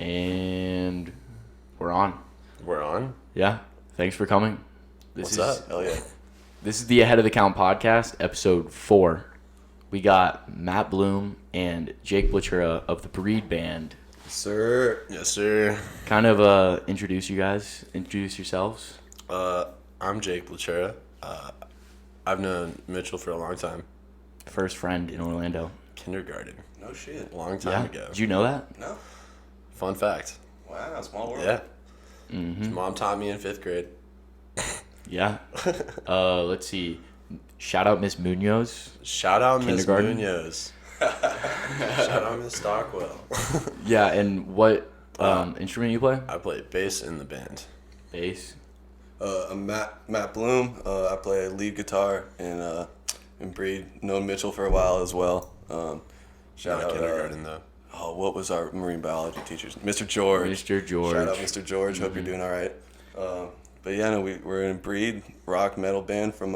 And we're on. We're on? Yeah. Thanks for coming. What's up? Hell yeah. This is the Ahead of the Count podcast, episode 4. We got Matt Bloom and Jake Blachura of the Breed Band. Sir. Yes, sir. Kind of introduce you guys. Introduce yourselves. I'm Jake Blachura. I've known Mitchell for a long time. First friend in Orlando. Kindergarten. No shit. Long time ago. Did you know that? No. Fun fact. Wow, small world. Yeah. Mm-hmm. His mom taught me in 5th grade. Yeah. Let's see. Shout out Miss Munoz. Shout out Miss Kindergarten. Munoz. Shout out Miss Stockwell. Yeah, and what instrument you play? I play bass in the band. Bass. I'm Matt Bloom. I play lead guitar in Breed. Known Mitchell for a while as well. Shout Not out kindergarten, though. what was our marine biology teacher? Mr. George. Mr. George. Shout out Mr. George. Hope you're doing all right. But yeah, no, we're in Breed, rock metal band from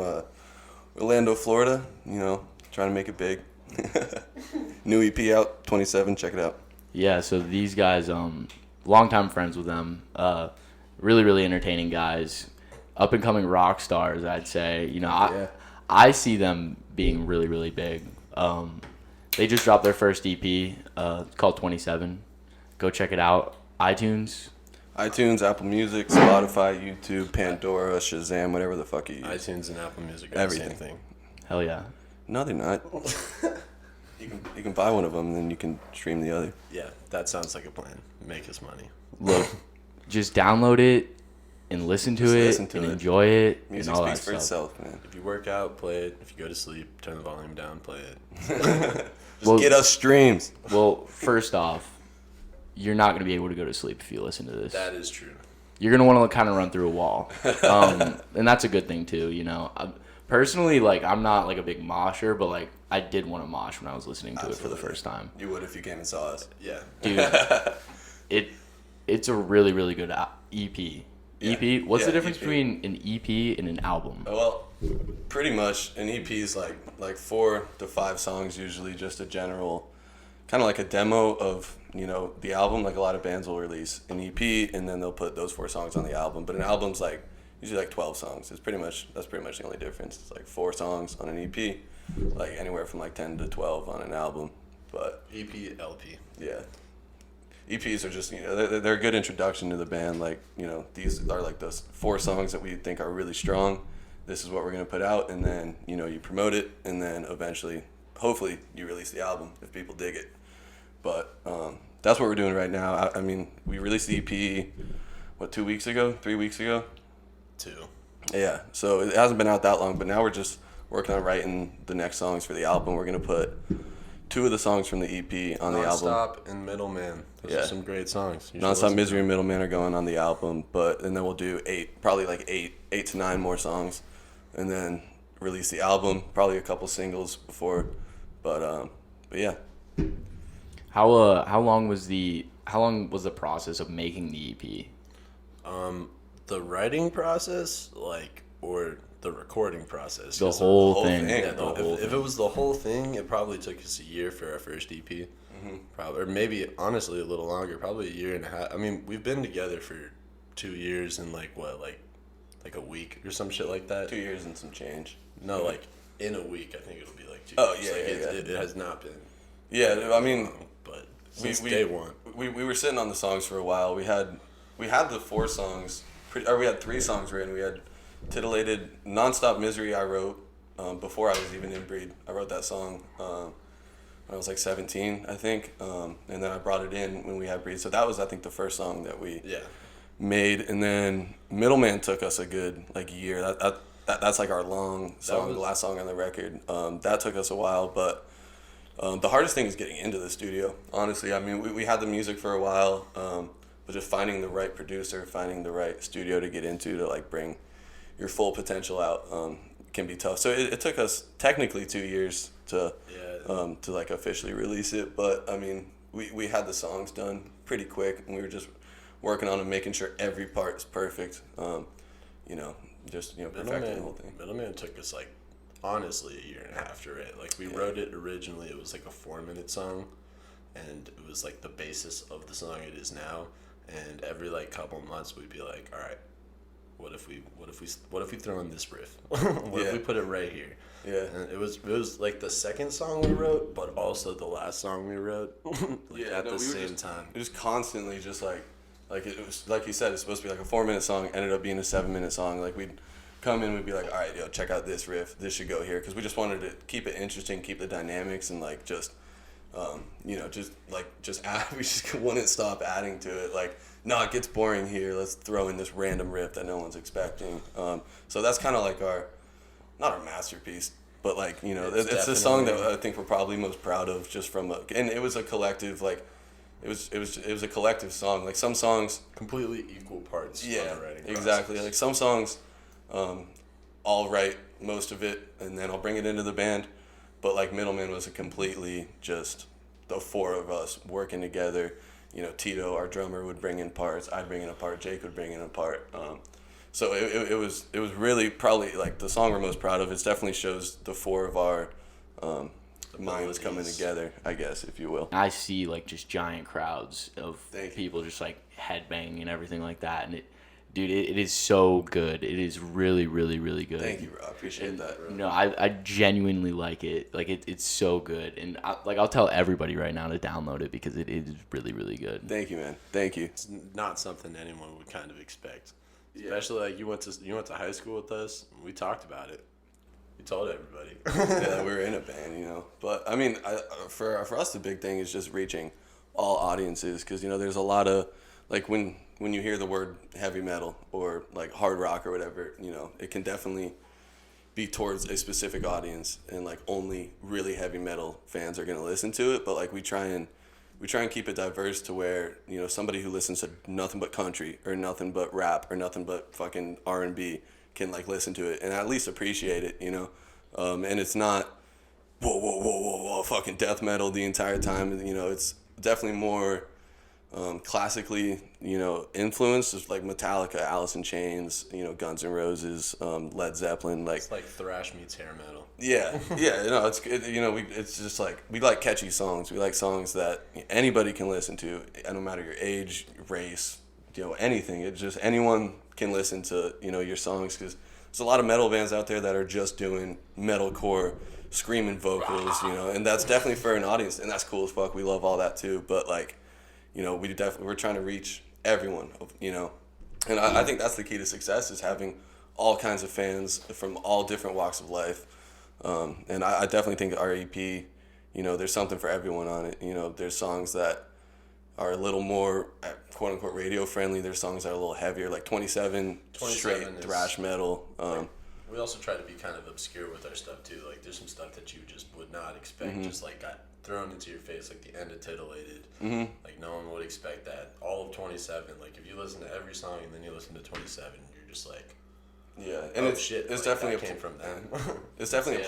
Orlando, Florida. You know, trying to make it big. New EP out, 27. Check it out. Yeah, so these guys, longtime friends with them, really, really entertaining guys, up and coming rock stars, I'd say. You know, I see them being really, really big. They just dropped their first EP. It's called 27. Go check it out. iTunes. iTunes, Apple Music, Spotify, YouTube, Pandora, Shazam, whatever the fuck you use. iTunes and Apple Music are Everything. the same thing. Hell yeah. No, they're not. You can buy one of them, and then you can stream the other. Yeah, that sounds like a plan. Make us money. Look, just download it and listen to Just it listen to and it. enjoy it Music and all speaks that for stuff. itself, man. If you work out, play it. If you go to sleep, turn the volume down, play it. Just Well- get us streams. Well, first off, you're not going to be able to go to sleep if you listen to this. That is true. You're going to want to kind of run through a wall. And that's a good thing, too, you know. Personally, like, I'm not, like, a big mosher, but, like, I did want to mosh when I was listening to it for the Absolutely. first time. You would if you came and saw us. Yeah. Dude, it's a really, really good EP. Yeah. EP? What's Yeah, the difference EP. between an EP and an album? Well, pretty much an EP is like 4 to 5 songs usually, just a general, kind of like a demo of, you know, the album. Like a lot of bands will release an EP and then they'll put those 4 songs on the album. But an album's like usually like 12 songs. That's pretty much the only difference. It's like 4 songs on an EP, like anywhere from like 10 to 12 on an album. But EP, LP. yeah. EPs are just, you know, they're a good introduction to the band. Like, you know, these are like those 4 songs that we think are really strong. This is what we're going to put out, and then, you know, you promote it, and then eventually, hopefully, you release the album if people dig it. But that's what we're doing right now. I mean, we released the EP, 2 weeks ago? 3 weeks ago? 2. Yeah, so it hasn't been out that long, but now we're just working on writing the next songs for the album. We're going to put 2 of the songs from the EP on the album. Nonstop and Middleman. Those Yeah. are some great songs. You should Nonstop listen. Misery and Middleman are going on the album, and then we'll do 8 to 9 more songs, and then release the album. Probably a couple singles before, but yeah. How long was the process of making the EP? The writing process, or the recording process? The 'Cause whole whole thing. thing. Yeah, The whole if thing. it was the whole thing, it probably took us a year for our first EP. Probably, or maybe honestly a little longer, probably a year and a half. I mean, we've been together for 2 years and like a week or some shit like that. 2 years and some change. No, like in a week, I think it'll be like 2 Oh, years. yeah, Like, yeah, it has not been. Yeah, I mean, But since day one. we were sitting on the songs for a while. We had the 4 songs, or we had 3 songs written. We had Titillated, Nonstop Misery I wrote before I was even in Breed. I wrote that song when I was like 17, I think, and then I brought it in when we had Breed. So that was, I think, the first song that we made, and then Middleman took us a good like year. That's like our long song, the last song on the record. That took us a while, but the hardest thing is getting into the studio. Honestly, I mean, we had the music for a while, but just finding the right producer, finding the right studio to get into to like bring your full potential out can be tough. So it took us technically 2 years to like officially release it, but I mean, we had the songs done pretty quick, and we were just working on them, making sure every part is perfect. You know, perfecting the whole thing. Middleman took us like honestly a year and a half to write. Like we wrote it originally, it was like a 4-minute song, and it was like the basis of the song it is now. And every like couple months we'd be like, all right, what if we throw in this riff? What if we put it right here? Yeah. And it was like the second song we wrote, but also the last song we wrote at the same time. It was constantly just like it was like you said, it's supposed to be like a 4-minute song, ended up being a 7-minute song. Like we'd come in, we'd be like, all right, yo, check out this riff. This should go here, because we just wanted to keep it interesting, keep the dynamics, and like just add. We just wouldn't stop adding to it. Like, no, it gets boring here. Let's throw in this random riff that no one's expecting. So that's kind of like not our masterpiece, but like, you know, it's the song that I think we're probably most proud of, just from and it was a collective, like, it was a collective song. Like some songs completely equal parts. Yeah, writing exactly. process. Like some songs, I'll write most of it and then I'll bring it into the band. But like Middleman was a completely just the four of us working together. You know, Tito, our drummer, would bring in parts. I'd bring in a part. Jake would bring in a part. So it was really probably like the song we're most proud of. It definitely shows the four of our minds coming together, I guess, if you will. I see like just giant crowds of people just like headbanging and everything like that, and it is so good. It is really, really, really good. Thank you, bro. I appreciate that. You know, I genuinely like it. Like it's so good, and I'll tell everybody right now to download it because it is really, really good. Thank you, man. Thank you. It's not something anyone would kind of expect, especially like you went to high school with us. And we talked about it. We told everybody. Yeah, we were in a band, you know. But I mean, for us, the big thing is just reaching all audiences, because you know, there's a lot of like when you hear the word heavy metal or like hard rock or whatever, you know, it can definitely be towards a specific audience, and like only really heavy metal fans are going to listen to it. But like we try and keep it diverse to where, you know, somebody who listens to nothing but country or nothing but rap or nothing but fucking R&B can like listen to it and at least appreciate it, you know. And it's not whoa fucking death metal the entire time, you know. It's definitely more classically, you know, influenced, just like Metallica, Alice in Chains, you know, Guns N' Roses, Led Zeppelin. Like, it's like thrash meets hair metal. Yeah, yeah, you know, you know, it's just like, we like catchy songs. We like songs that anybody can listen to, no matter your age, race, you know, anything. It's just anyone can listen to, you know, your songs, because there's a lot of metal bands out there that are just doing metalcore, screaming vocals, you know, and that's definitely for an audience, and that's cool as fuck. We love all that too, but like, you know, we're trying to reach everyone, you know, and I think that's the key to success, is having all kinds of fans from all different walks of life. And I definitely think our EP, you know, there's something for everyone on it. You know, there's songs that are a little more quote unquote radio friendly. There's songs that are a little heavier, like 27 straight thrash metal. We also try to be kind of obscure with our stuff too. Like there's some stuff that you just would not expect, just like got thrown into your face, like the end of Titillated. Like no one would expect that. All of 27, like if you listen to every song and then you listen to 27, you're just like, yeah, and it's like, definitely came from them. It's definitely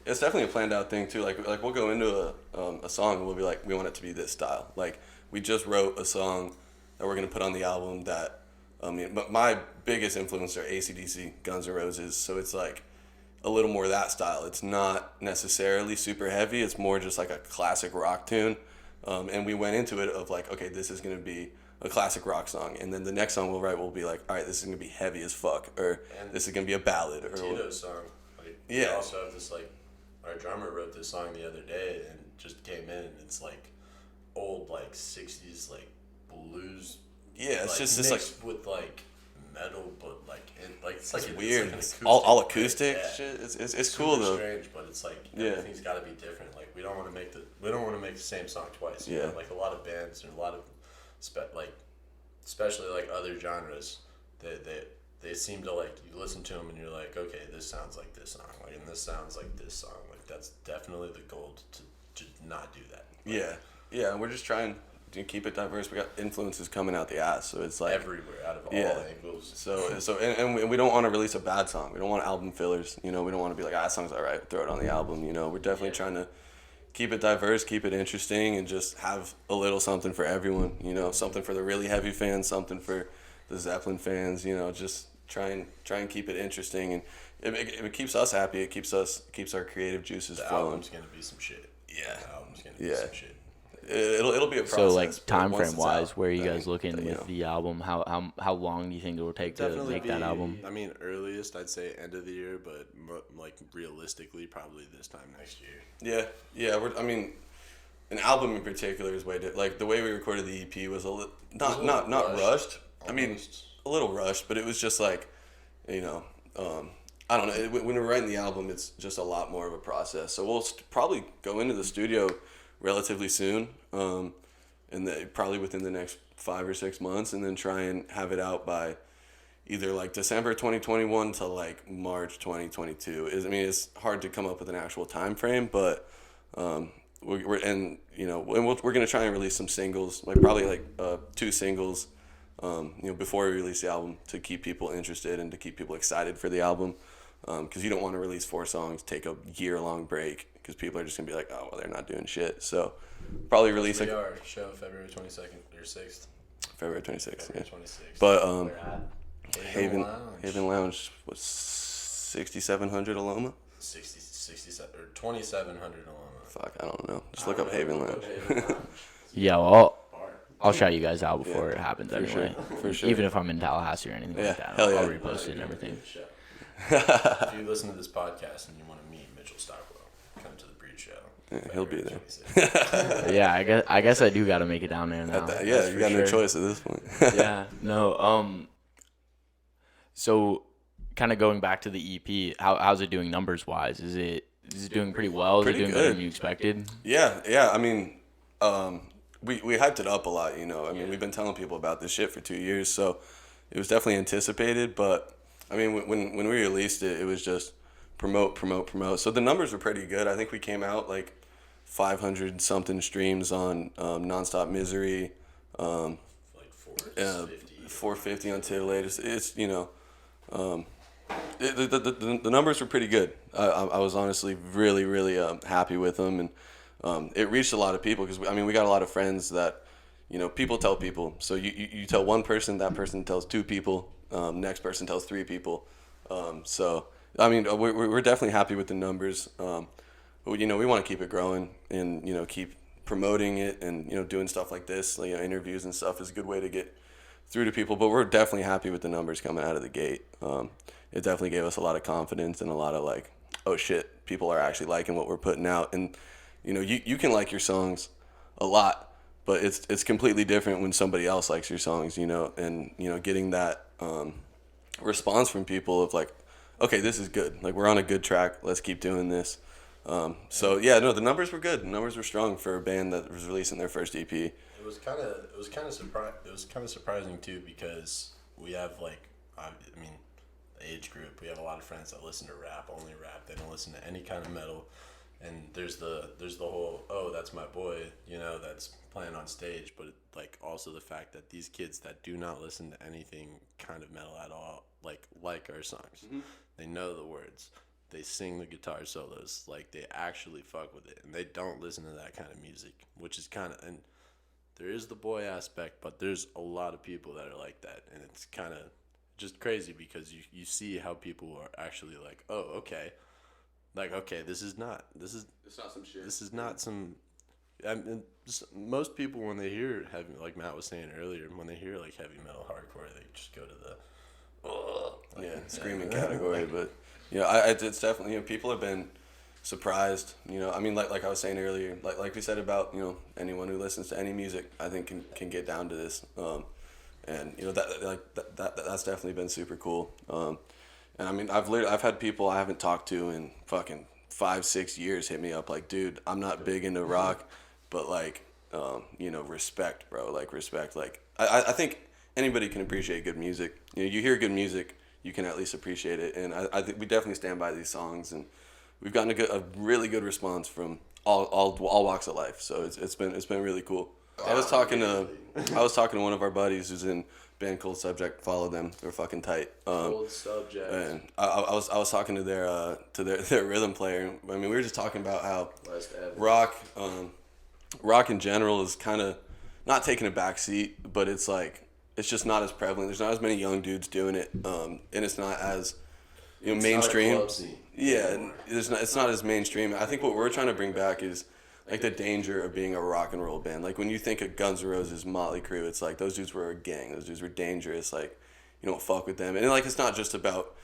it's definitely a planned out thing too. Like we'll go into a song and we'll be like, we want it to be this style. Like we just wrote a song that we're gonna put on the album that, but my biggest influence are AC/DC, Guns N' Roses. So it's like a little more that style. It's not necessarily super heavy. It's more just like a classic rock tune. And we went into it of like, okay, this is gonna be a classic rock song, and then the next song we'll write will be like, all right, this is gonna be heavy as fuck, or and this is gonna be a ballad, or Tito's song. Like, we also have this, like, our drummer wrote this song the other day and just came in, and it's like old like 60s like blues. Yeah, it's like, just this like with like metal, but like it's weird. It's like all acoustic shit. It's super cool though. Strange, but it's like everything's got to be different. Like we don't want to make the same song twice. You know? Like a lot of bands and a lot of especially like other genres, they seem to, like, you listen to them and you're like, okay, this sounds like this song, like, and this sounds like this song. Like that's definitely the goal to not do that. Like, yeah, and we're just trying to keep it diverse. We got influences coming out the ass, so it's like everywhere, out of all angles. So and we don't want to release a bad song. We don't want album fillers. You know, we don't want to be like, that song's alright, throw it on the album. You know, we're definitely trying to keep it diverse, keep it interesting, and just have a little something for everyone. You know, something for the really heavy fans, something for the Zeppelin fans. You know, just try and keep it interesting, and it keeps us happy. It keeps our creative juices flowing. The album's gonna be some shit. Yeah. The album's gonna be some shit. it'll be a process. So like time once frame it's wise, out, where are you then, guys looking you with know. the album? How long do you think it will take to Definitely make that album? I mean, earliest I'd say end of the year, but like realistically, probably this time next year. Yeah. I mean, an album in particular is like the way we recorded the EP was not rushed. I mean, a little rushed, but it was just like, you know, I don't know. When we're writing the album, it's just a lot more of a process. So we'll probably go into the studio relatively soon, and probably within the next 5 or 6 months, and then try and have it out by either like December 2021 to like March 2022. I mean, it's hard to come up with an actual time frame, but we're gonna try and release some singles, like probably like 2 singles, before we release the album, to keep people interested and to keep people excited for the album. Because you don't want to release 4 songs, take a year-long break, because people are just gonna be like, oh well, they're not doing shit. So probably release We are show February 22nd or 6th. February 26th. February Yeah. 26th. But Haven Haven Lounge was 6,700 Aloma. 67 or 2,700 Aloma. Fuck, I don't know. Just look up Haven Lounge. Yeah, well, I'll shout you guys out before it happens for anyway. For sure. Even if I'm in Tallahassee or anything like that, hell yeah. I'll repost it and everything. If you listen to this podcast and you want to meet Mitchell Stockwell, come to the Breed Show. Yeah, he'll be there. 26th. Yeah, I guess I do got to make it down there now. Yeah, you got no choice at this point. Yeah, no. So, kind of going back to the EP, how's it doing numbers wise? Is it doing pretty well? Is it doing better than you expected? Yeah. I mean, we hyped it up a lot. I mean, we've been telling people about this shit for 2 years, so it was definitely anticipated. But I mean, when we released it, it was just promote. So the numbers were pretty good. I think we came out like 500 something streams on Nonstop Misery, Like 450 on Titillated. It's the numbers were pretty good. I was honestly really happy with them, and it reached a lot of people because we got a lot of friends that people tell people. So you tell one person, that person tells 2 people, next person tells 3 people. So I mean we're definitely happy with the numbers. But we want to keep it growing and keep promoting it and doing stuff like this, interviews and stuff is a good way to get through to people. But we're definitely happy with the numbers coming out of the gate. It definitely gave us a lot of confidence and a lot of like, oh shit, people are actually liking what we're putting out. And you can like your songs a lot, but it's completely different when somebody else likes your songs, and getting that response from people of like, okay, this is good, like we're on a good track, let's keep doing this. So yeah, no, the numbers were good. The numbers were strong for a band that was releasing their first EP. It was kind of surprising too, because we have the age group. We have a lot of friends that listen to only rap. They don't listen to any kind of metal. And there's the whole, oh, that's my boy, that's playing on stage. But like also the fact that these kids that do not listen to anything kind of metal at all, like our songs, mm-hmm. They know the words. They sing the guitar solos, like they actually fuck with it, and they don't listen to that kind of music, which is kind of, and there is the boy aspect, but there's a lot of people that are like that, and it's kind of just crazy because you see how people are actually like, oh, okay, like, okay, it's not some shit. This is not some. I mean, most people when they hear heavy, like Matt was saying earlier, when they hear like heavy metal hardcore, they just go to the screaming category, but. It's definitely, people have been surprised, I mean, like I was saying earlier, like we said about, anyone who listens to any music, I think can get down to this, and, that's definitely been super cool, and I mean, I've had people I haven't talked to in fucking 5-6 years hit me up like, dude, I'm not big into rock, but like, respect, bro, like respect, like, I think anybody can appreciate good music, you hear good music, you can at least appreciate it, and I think we definitely stand by these songs, and we've gotten a really good response from all walks of life. So it's been really cool. I was talking to one of our buddies who's in a band called Subject. Follow them; they're fucking tight. Cold Subject. And I was talking to their rhythm player. I mean, we were just talking about how rock in general is kind of not taking a back seat, but it's like. It's just not as prevalent. There's not as many young dudes doing it, and it's not as mainstream. Yeah, it's not as mainstream. I think what we're trying to bring back is like the danger of being a rock and roll band. Like when you think of Guns N' Roses, Motley Crue, it's like those dudes were a gang. Those dudes were dangerous. Like you don't fuck with them. And like it's not just about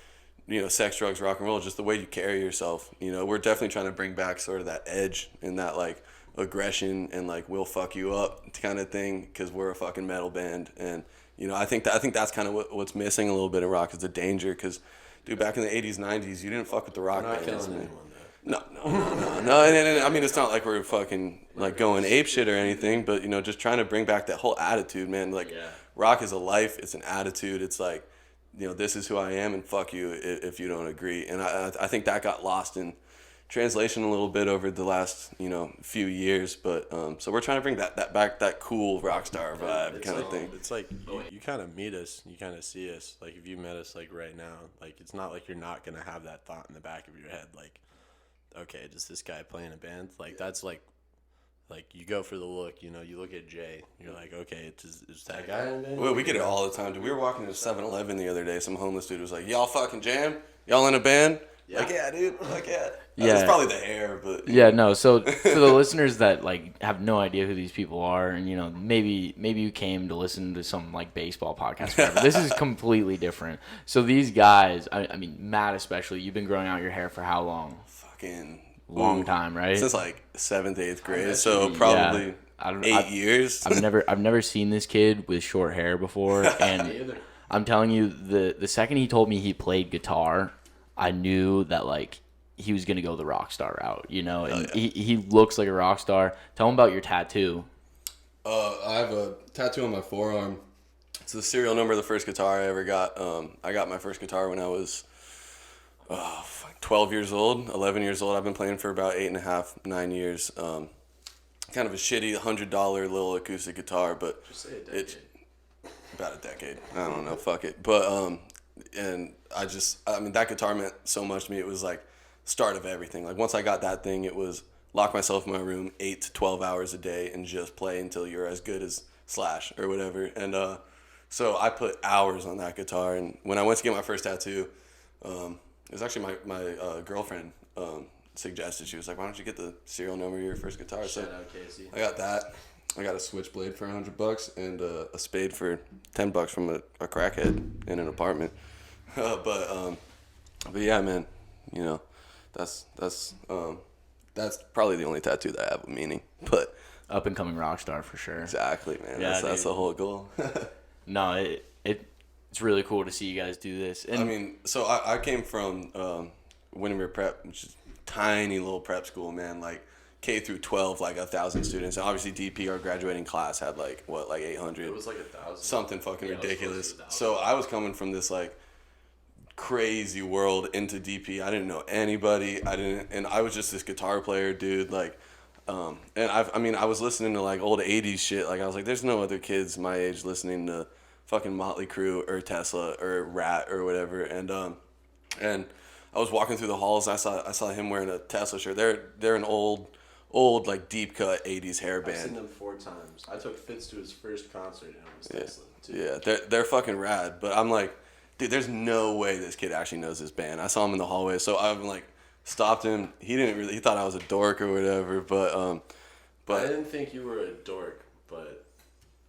sex, drugs, rock and roll. Just the way you carry yourself. We're definitely trying to bring back sort of that edge and that like aggression and like we'll fuck you up kind of thing because we're a fucking metal band. And I think that's kind of what's missing a little bit of rock is the danger. Because dude, back in the 80s, 90s, you didn't fuck with the rock bands. No. And I mean, it's not like we're fucking like going ape shit or anything, but just trying to bring back that whole attitude, man. Like, rock is a life. It's an attitude. It's like, this is who I am, and fuck you if you don't agree. And I think that got lost in translation a little bit over the last few years. But so we're trying to bring that back, that cool rock star vibe kind of thing. It's like you kind of meet us, you kind of see us. Like if you met us like right now, like it's not like you're not gonna have that thought in the back of your head, like. Okay, does this guy play in a band? Like that's like you go for the look. You look at Jay. You're like, okay, is that guy in a band? Well, we get it all the time, dude. We were walking to 7-Eleven the other day. Some homeless dude was like, "Y'all fucking jam? Y'all in a band?" Yeah. Like, yeah, dude. Like, yeah. It's probably the hair, but yeah, no. So for the listeners that like have no idea who these people are, and maybe you came to listen to some like baseball podcast, or whatever. This is completely different. So these guys, I mean, Matt especially, you've been growing out your hair for how long? Long time, right? Since like 7th, 8th grade, so probably 8 years. I've never seen this kid with short hair before, and I'm telling you, the second he told me he played guitar, I knew that like he was gonna go the rock star route, and he looks like a rock star. Tell him about your tattoo. I have a tattoo on my forearm. It's the serial number of the first guitar I ever got. I got my first guitar when I was 12 years old, 11 years old. I've been playing for about 8.5, 9 years. Kind of a shitty $100 little acoustic guitar, but it's about a decade. I don't know, fuck it. But and I mean that guitar meant so much to me. It was like start of everything. Like once I got that thing, it was lock myself in my room 8 to 12 hours a day and just play until you're as good as Slash or whatever. And so I put hours on that guitar. And when I went to get my first tattoo, it was actually my girlfriend suggested. She was like, "Why don't you get the serial number of your first guitar?" So I got that. I got a switchblade for $100 and a spade for $10 from a crackhead in an apartment. But yeah, man, that's probably the only tattoo that I have with meaning. But up and coming rock star for sure. Exactly, man. Yeah, that's the whole goal. No, it's really cool to see you guys do this. And I mean, so I came from Windermere Prep, which is a tiny little prep school, man. Like K through 12, like 1,000 students. And obviously DP, our graduating class, had like 800. It was like 1,000. Something fucking ridiculous. So I was coming from this like crazy world into DP. I didn't know anybody. And I was just this guitar player, dude. Like, and I was listening to like old 80s shit. Like I was like, there's no other kids my age listening to fucking Motley Crue or Tesla or Rat or whatever. And I was walking through the halls. I saw him wearing a Tesla shirt. They're an old like deep cut 80s hair band. I've seen them 4 times. I took Fitz to his first concert and it was Tesla too. Yeah, they're fucking rad. But I'm like, dude, there's no way this kid actually knows this band. I saw him in the hallway, so I'm like stopped him. He thought I was a dork or whatever. But I didn't think you were a dork, but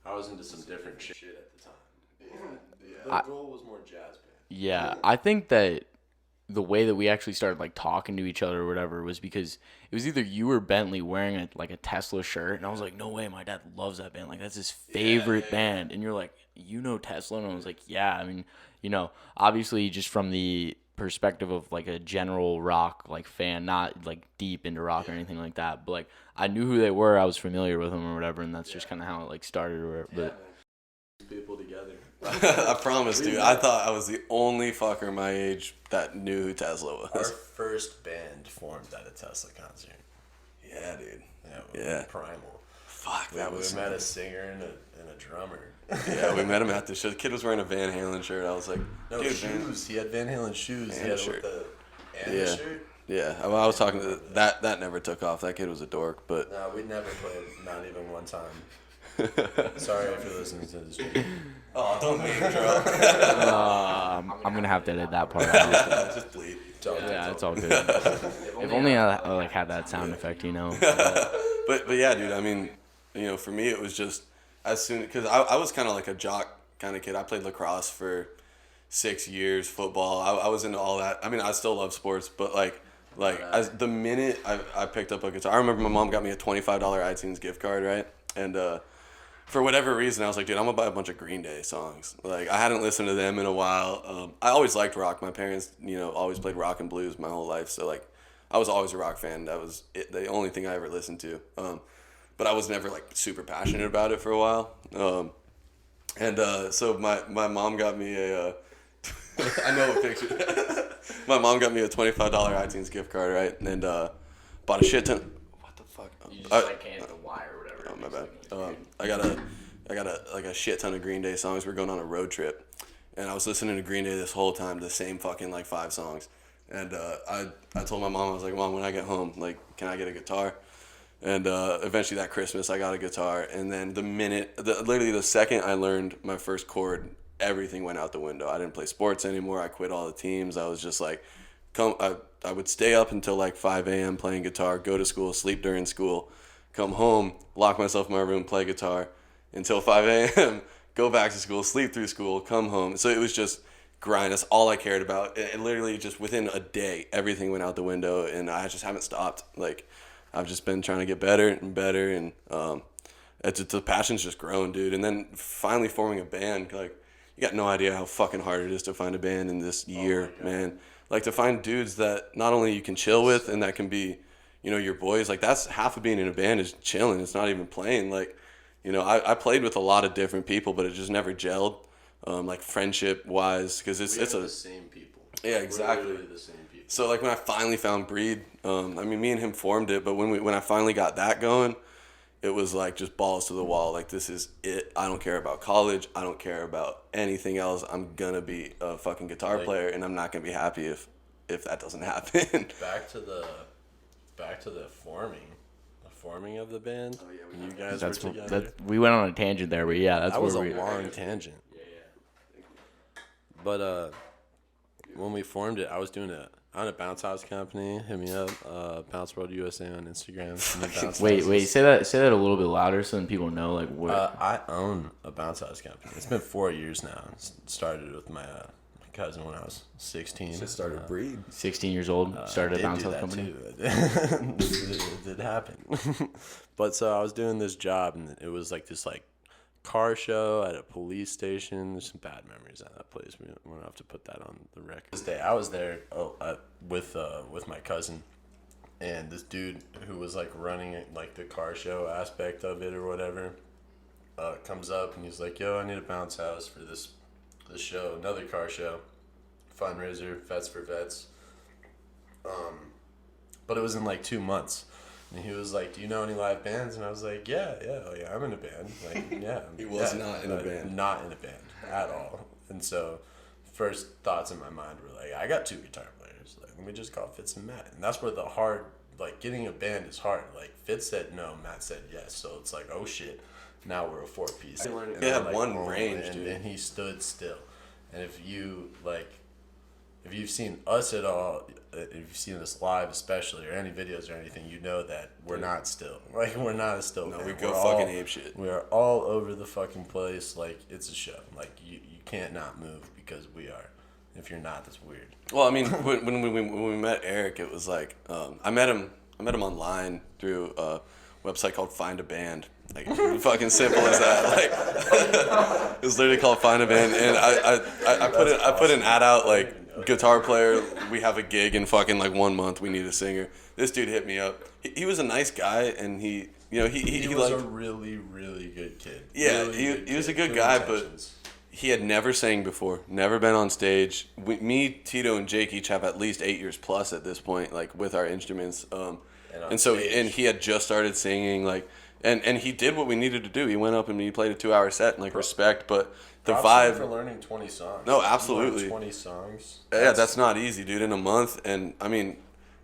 I was into some different shit at the time. The goal was more jazz band. Yeah, I think that the way that we actually started like talking to each other or whatever was because it was either you or Bentley wearing a Tesla shirt, and I was like, no way, my dad loves that band. Like that's his favorite band. And you're like, Tesla? And I was like, yeah. I mean, obviously just from the perspective of like a general rock like fan, not like deep into rock or anything like that, but like I knew who they were, I was familiar with them or whatever, and that's just kind of how it like started or whatever. But people together. I promise, dude. I thought I was the only fucker my age that knew who Tesla was. Our first band formed at a Tesla concert. Yeah, dude. Yeah. Primal. Fuck, We met a singer and a drummer. Yeah, we met him at the show. The kid was wearing a Van Halen shirt. I was like, dude, shoes. Man. He had Van Halen shoes. And he had shirt. The shirt. Yeah, I was talking to that never took off. That kid was a dork, but no, we never played, not even one time. Sorry if you're listening to this. Oh, don't name drop. I'm gonna have to edit that part out. Just bleed. Yeah, it's all good. If only I like had that sound effect, But yeah, dude. I mean, for me it was just as soon because I was kind of like a jock kind of kid. I played lacrosse for 6 years, football. I was into all that. I mean, I still love sports, but as the minute I picked up a guitar, I remember my mom got me a $25 iTunes gift card, right? And for whatever reason, I was like, dude, I'm gonna buy a bunch of Green Day songs. Like, I hadn't listened to them in a while. I always liked rock. My parents, always played rock and blues my whole life. So like, I was always a rock fan. That was the only thing I ever listened to. But I was never like super passionate about it for a while. So my mom got me a. I know a picture. My mom got me a $25 iTunes gift card, right? And bought a shit ton. What the fuck? You just can't the wire or whatever. Oh my bad. I got a shit ton of Green Day songs. We're going on a road trip, and I was listening to Green Day this whole time, the same fucking like 5 songs. And I told my mom, I was like, Mom, when I get home, like, can I get a guitar? And eventually that Christmas, I got a guitar. And then literally the second I learned my first chord, everything went out the window. I didn't play sports anymore. I quit all the teams. I was just like, I would stay up until like 5 a.m. playing guitar, go to school, sleep during school, come home, lock myself in my room, play guitar until 5 a.m., go back to school, sleep through school, come home. So it was just grind. That's all I cared about. And literally just within a day, everything went out the window, and I just haven't stopped. Like, I've just been trying to get better and better, and the passion's just grown, dude. And then finally forming a band, like, you got no idea how fucking hard it is to find a band in this year, man. Like, to find dudes that not only you can chill with and that can be, your boys. Like, that's half of being in a band is chilling. It's not even playing. Like, I played with a lot of different people, but it just never gelled, like, friendship-wise, because it's the same people. Yeah, exactly. We're literally the same people. So, like, when I finally found Breed, me and him formed it, but when I finally got that going, it was like just balls to the wall. Like, this is it. I don't care about college. I don't care about anything else. I'm gonna be a fucking guitar player, and I'm not gonna be happy if that doesn't happen. Back to the forming of the band. Oh yeah, you guys were together. We went on a tangent there, but yeah, that was a long tangent. Yeah. But when we formed it, I was doing on a bounce house company. Hit me up, Bounce World USA on Instagram. Wait, say that a little bit louder so then people know like what. I own a bounce house company. It's been 4 years now. Started with my cousin when I was 16. Just started Breed. 16 years old, started a bounce house company. It did happen. But so I was doing this job, and it was like this like car show at a police station. There's some bad memories at that place. We don't have to put that on the record. This day I was there with my cousin, and this dude who was like running like the car show aspect of it or whatever comes up, and he's like, yo, I need a bounce house for this show, another car show, fundraiser, Vets for Vets. But it was in like 2 months. And he was like, do you know any live bands? And I was like, yeah, I'm in a band. Like, yeah. He was not in a band. Not in a band at all. And so first thoughts in my mind were like, I got 2 guitar players. Like, let me just call Fitz and Matt. And that's where the hard, like, getting a band is hard. Like, Fitz said no, Matt said yes. So it's like, oh shit, now we're a 4-piece. He had like, one range, dude. And he stood still. And if you've seen us at all, if you've seen us live especially, or any videos or anything, you know that we're not still. Like, we're not a still. No, we go fucking ape shit. We are all over the fucking place. Like, it's a show. Like, you can't not move because we are. If you're not, that's weird. Well, I mean, when we met Eric, it was like, I met him online through a website called Find a Band. Like, fucking simple as that. Like, it was literally called Find a Band, and I put an ad out like, guitar player, we have a gig in fucking like 1 month, we need a singer. This dude hit me up. He was a nice guy, and he was a really, really good kid. Yeah, really he was a good guy, but he had never sang before, never been on stage. Me, Tito, and Jake each have at least 8 years plus at this point, like, with our instruments. And he had just started singing, like, and he did what we needed to do. He went up and he played a 2-hour set, and like, respect, but the vibe for learning 20 songs. No, absolutely. 20 songs. Yeah, that's not easy, dude. In a month, and I mean,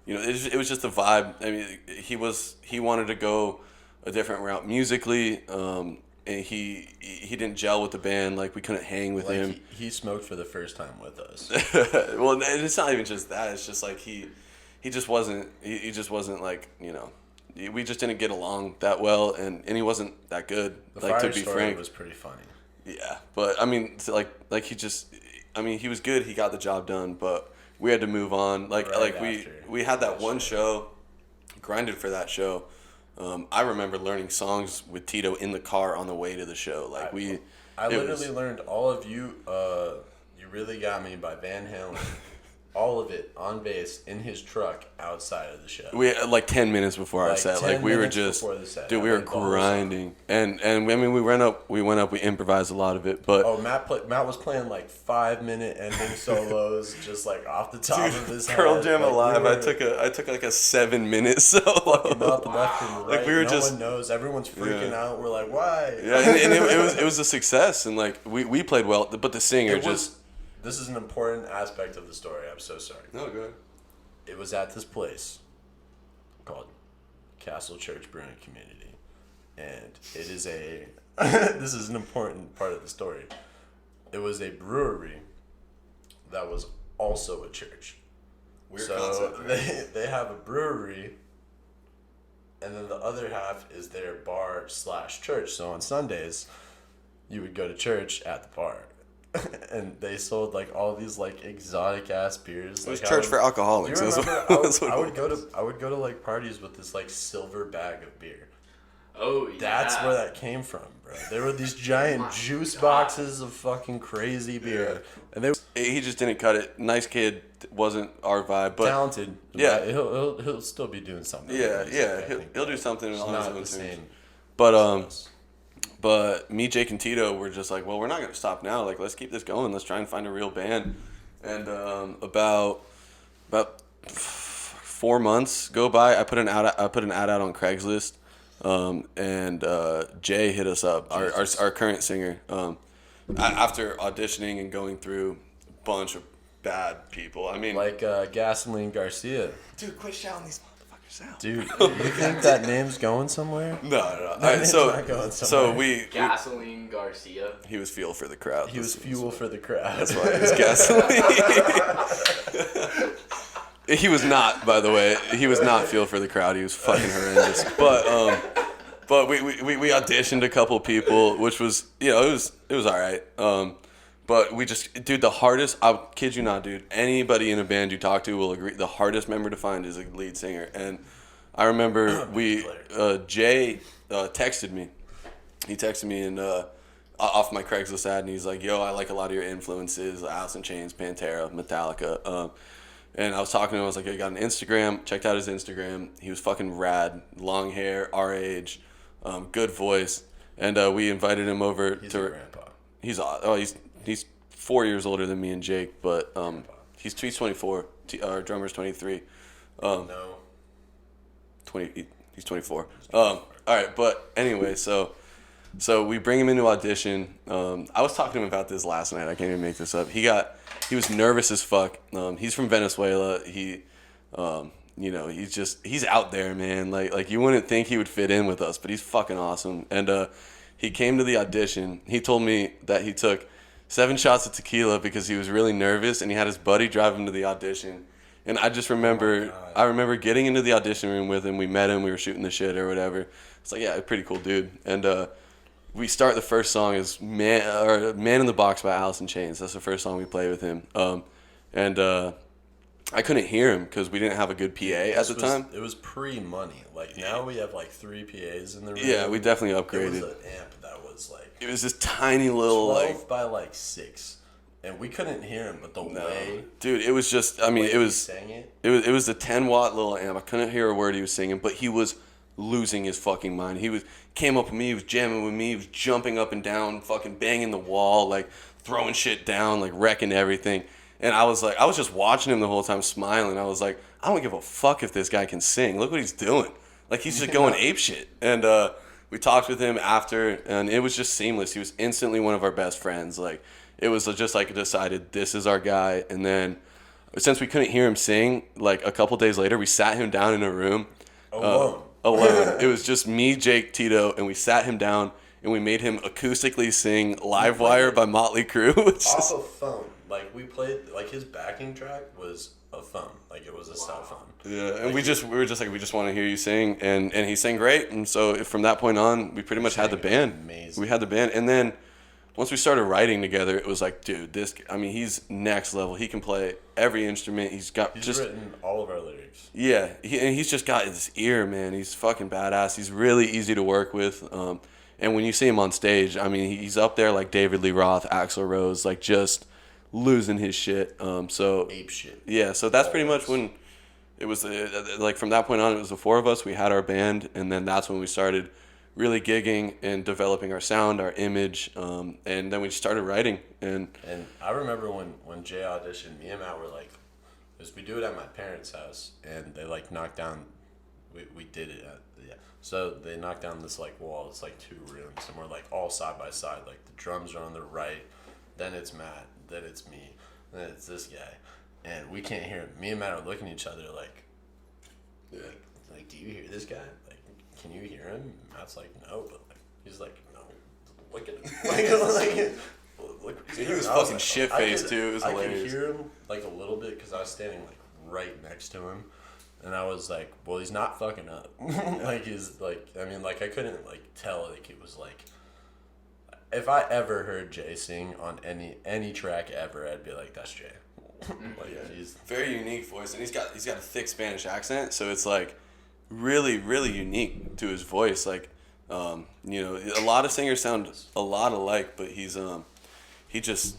it was just the vibe. I mean, he wanted to go a different route musically, and he didn't gel with the band. Like, we couldn't hang with him. He smoked for the first time with us. Well, it's not even just that. It's just like he just wasn't like we just didn't get along that well, and he wasn't that good. The like, fire to be story frank, was pretty funny. Yeah, but I mean, like he just, I mean, he was good. He got the job done, but we had to move on. We had that one show, grinded for that show. I remember learning songs with Tito in the car on the way to the show. I literally learned all of You Really Got Me by Van Halen. All of it on bass in his truck outside of the show. We like 10 minutes before our set. We were just, dude, we were grinding, and I mean, we went up, we improvised a lot of it, but Matt was playing like 5-minute ending solos, just like off the top of his head. Pearl Jam Alive. I took like a 7-minute solo. Fucking out the left and the right. Like we were no one knows. Everyone's freaking out. We're like, why? Yeah, and it was a success, and like we played well, but the singer This is an important aspect of the story. I'm so sorry. No, go ahead. It was at this place called Castle Church Brewing Community, and it is a. This is an important part of the story. It was a brewery that was also a church. Weird concept. Right? They have a brewery, and then the other half is their bar/church. So on Sundays, you would go to church at the bar. And they sold like all these like exotic ass beers. It was church for alcoholics. I would go to like parties with this like silver bag of beer. Oh, yeah. That's where that came from, bro. There were these giant juice boxes of fucking crazy beer, and he just didn't cut it. Nice kid, wasn't our vibe, but talented. Yeah, he'll still be doing something. Yeah, he'll do something on his own same. But me, Jake, and Tito were just like, well, we're not gonna stop now. Like, let's keep this going. Let's try and find a real band. And about 4 months go by. I put an ad out on Craigslist. And Jay hit us up, our current singer. After auditioning and going through a bunch of bad people. I mean, like Gasoline Garcia. Dude, quit shouting these motherfuckers out. Dude, you think that name's going somewhere? No. Not going somewhere. So we Gasoline Garcia. He was fuel for the crowd. He was fuel for the crowd. That's why he was gasoline. He was not, by the way. He was not fuel for the crowd. He was fucking horrendous. But we auditioned a couple people, which was, it was all right. But we just, dude, the hardest, I kid you not, dude, anybody in a band you talk to will agree, the hardest member to find is a lead singer. And I remember Jay texted me. He texted me and off my Craigslist ad, and he's like, yo, I like a lot of your influences, Alice in Chains, Pantera, Metallica. And I was talking to him, I was like, I got an Instagram, checked out his Instagram. He was fucking rad, long hair, our age, good voice. And we invited him over He's to... your grandpa. He's 4 years older than me and Jake, but he's 24. Our drummer's 23. No. 20. He's 24. All right, but anyway, so we bring him into audition. I was talking to him about this last night. I can't even make this up. He was nervous as fuck. He's from Venezuela. He's out there, man. Like you wouldn't think he would fit in with us, but he's fucking awesome. And he came to the audition. He told me that he took 7 shots of tequila because he was really nervous, and he had his buddy drive him to the audition. And I just remember, I remember getting into the audition room with him. We met him. We were shooting the shit or whatever. It's like, yeah, pretty cool dude. And we start the first song is Man in the Box by Alice in Chains. That's the first song we play with him. I couldn't hear him because we didn't have a good PA at the time. It was pre-money. Like, now we have, like, 3 PAs in the room. Yeah, we definitely upgraded. It was an amp that was, like... It was this tiny little, 12 by, like, 6. And we couldn't hear him, but the way... Dude, it was just... I mean, it was... Sang it. It was the 10-watt little amp. I couldn't hear a word he was singing, but he was losing his fucking mind. He came up with me, he was jamming with me, he was jumping up and down, fucking banging the wall, like, throwing shit down, like, wrecking everything. And I was just watching him the whole time, smiling. I was like, I don't give a fuck if this guy can sing. Look what he's doing. Like, he's just going apeshit. And we talked with him after, and it was just seamless. He was instantly one of our best friends. Like, it was just like decided this is our guy. And then, since we couldn't hear him sing, like a couple days later, we sat him down in a room. Alone. It was just me, Jake, Tito, and we sat him down and we made him acoustically sing Live Wire by Motley Crue. Off of phone. like we played, like his backing track was a phone, like it was a cell phone. Yeah, and like, we were just like, we just want to hear you sing, and he sang great, and so from that point on, we pretty much had the band. Amazing. We had the band, and then once we started writing together, it was like, dude, he's next level. He can play every instrument. He's written all of our lyrics. Yeah, and he's just got this ear, man. He's fucking badass. He's really easy to work with. And when you see him on stage, I mean, he's up there like David Lee Roth, Axl Rose, like just losing his shit. So Ape shit. Yeah, so that's pretty much when it was like from that point on, it was the four of us. We had our band, and then that's when we started really gigging and developing our sound, our image, and then we started writing. And I remember when Jay auditioned, me and Matt were like, "Cause we do it at my parents' house," and they like knocked down. We did it at So they knocked down this like wall. It's like 2 rooms, and we're like all side by side. Like the drums are on the right, then it's Matt, then it's me, then it's this guy, and we can't hear him. Me and Matt are looking at each other like, do you hear this guy? Like, can you hear him? Matt's like, no, but like he's like, no, look at him. Look, he was fucking shit faced too. It was hilarious. I could hear him like a little bit because I was standing like right next to him. And I was like, well, he's not fucking up. Like, he's like, I mean, like, I couldn't like tell, like, it was like, if I ever heard Jay sing on any track ever, I'd be like, that's Jay. Like, yeah. He's very unique voice, and he's got a thick Spanish accent, so it's like really, really unique to his voice. Like, a lot of singers sound a lot alike, but he's just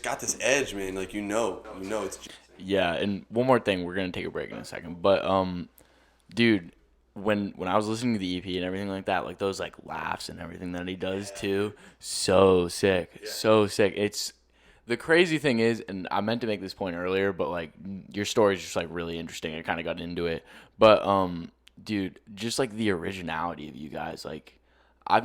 got this edge, man. Like, it's. Yeah, and one more thing, we're gonna take a break in a second, but dude, when I was listening to the EP and everything like that, like those like laughs and everything that he does too, so sick. It's the crazy thing is, and I meant to make this point earlier, but like your story is just like really interesting. I kind of got into it, but dude, just like the originality of you guys, like I've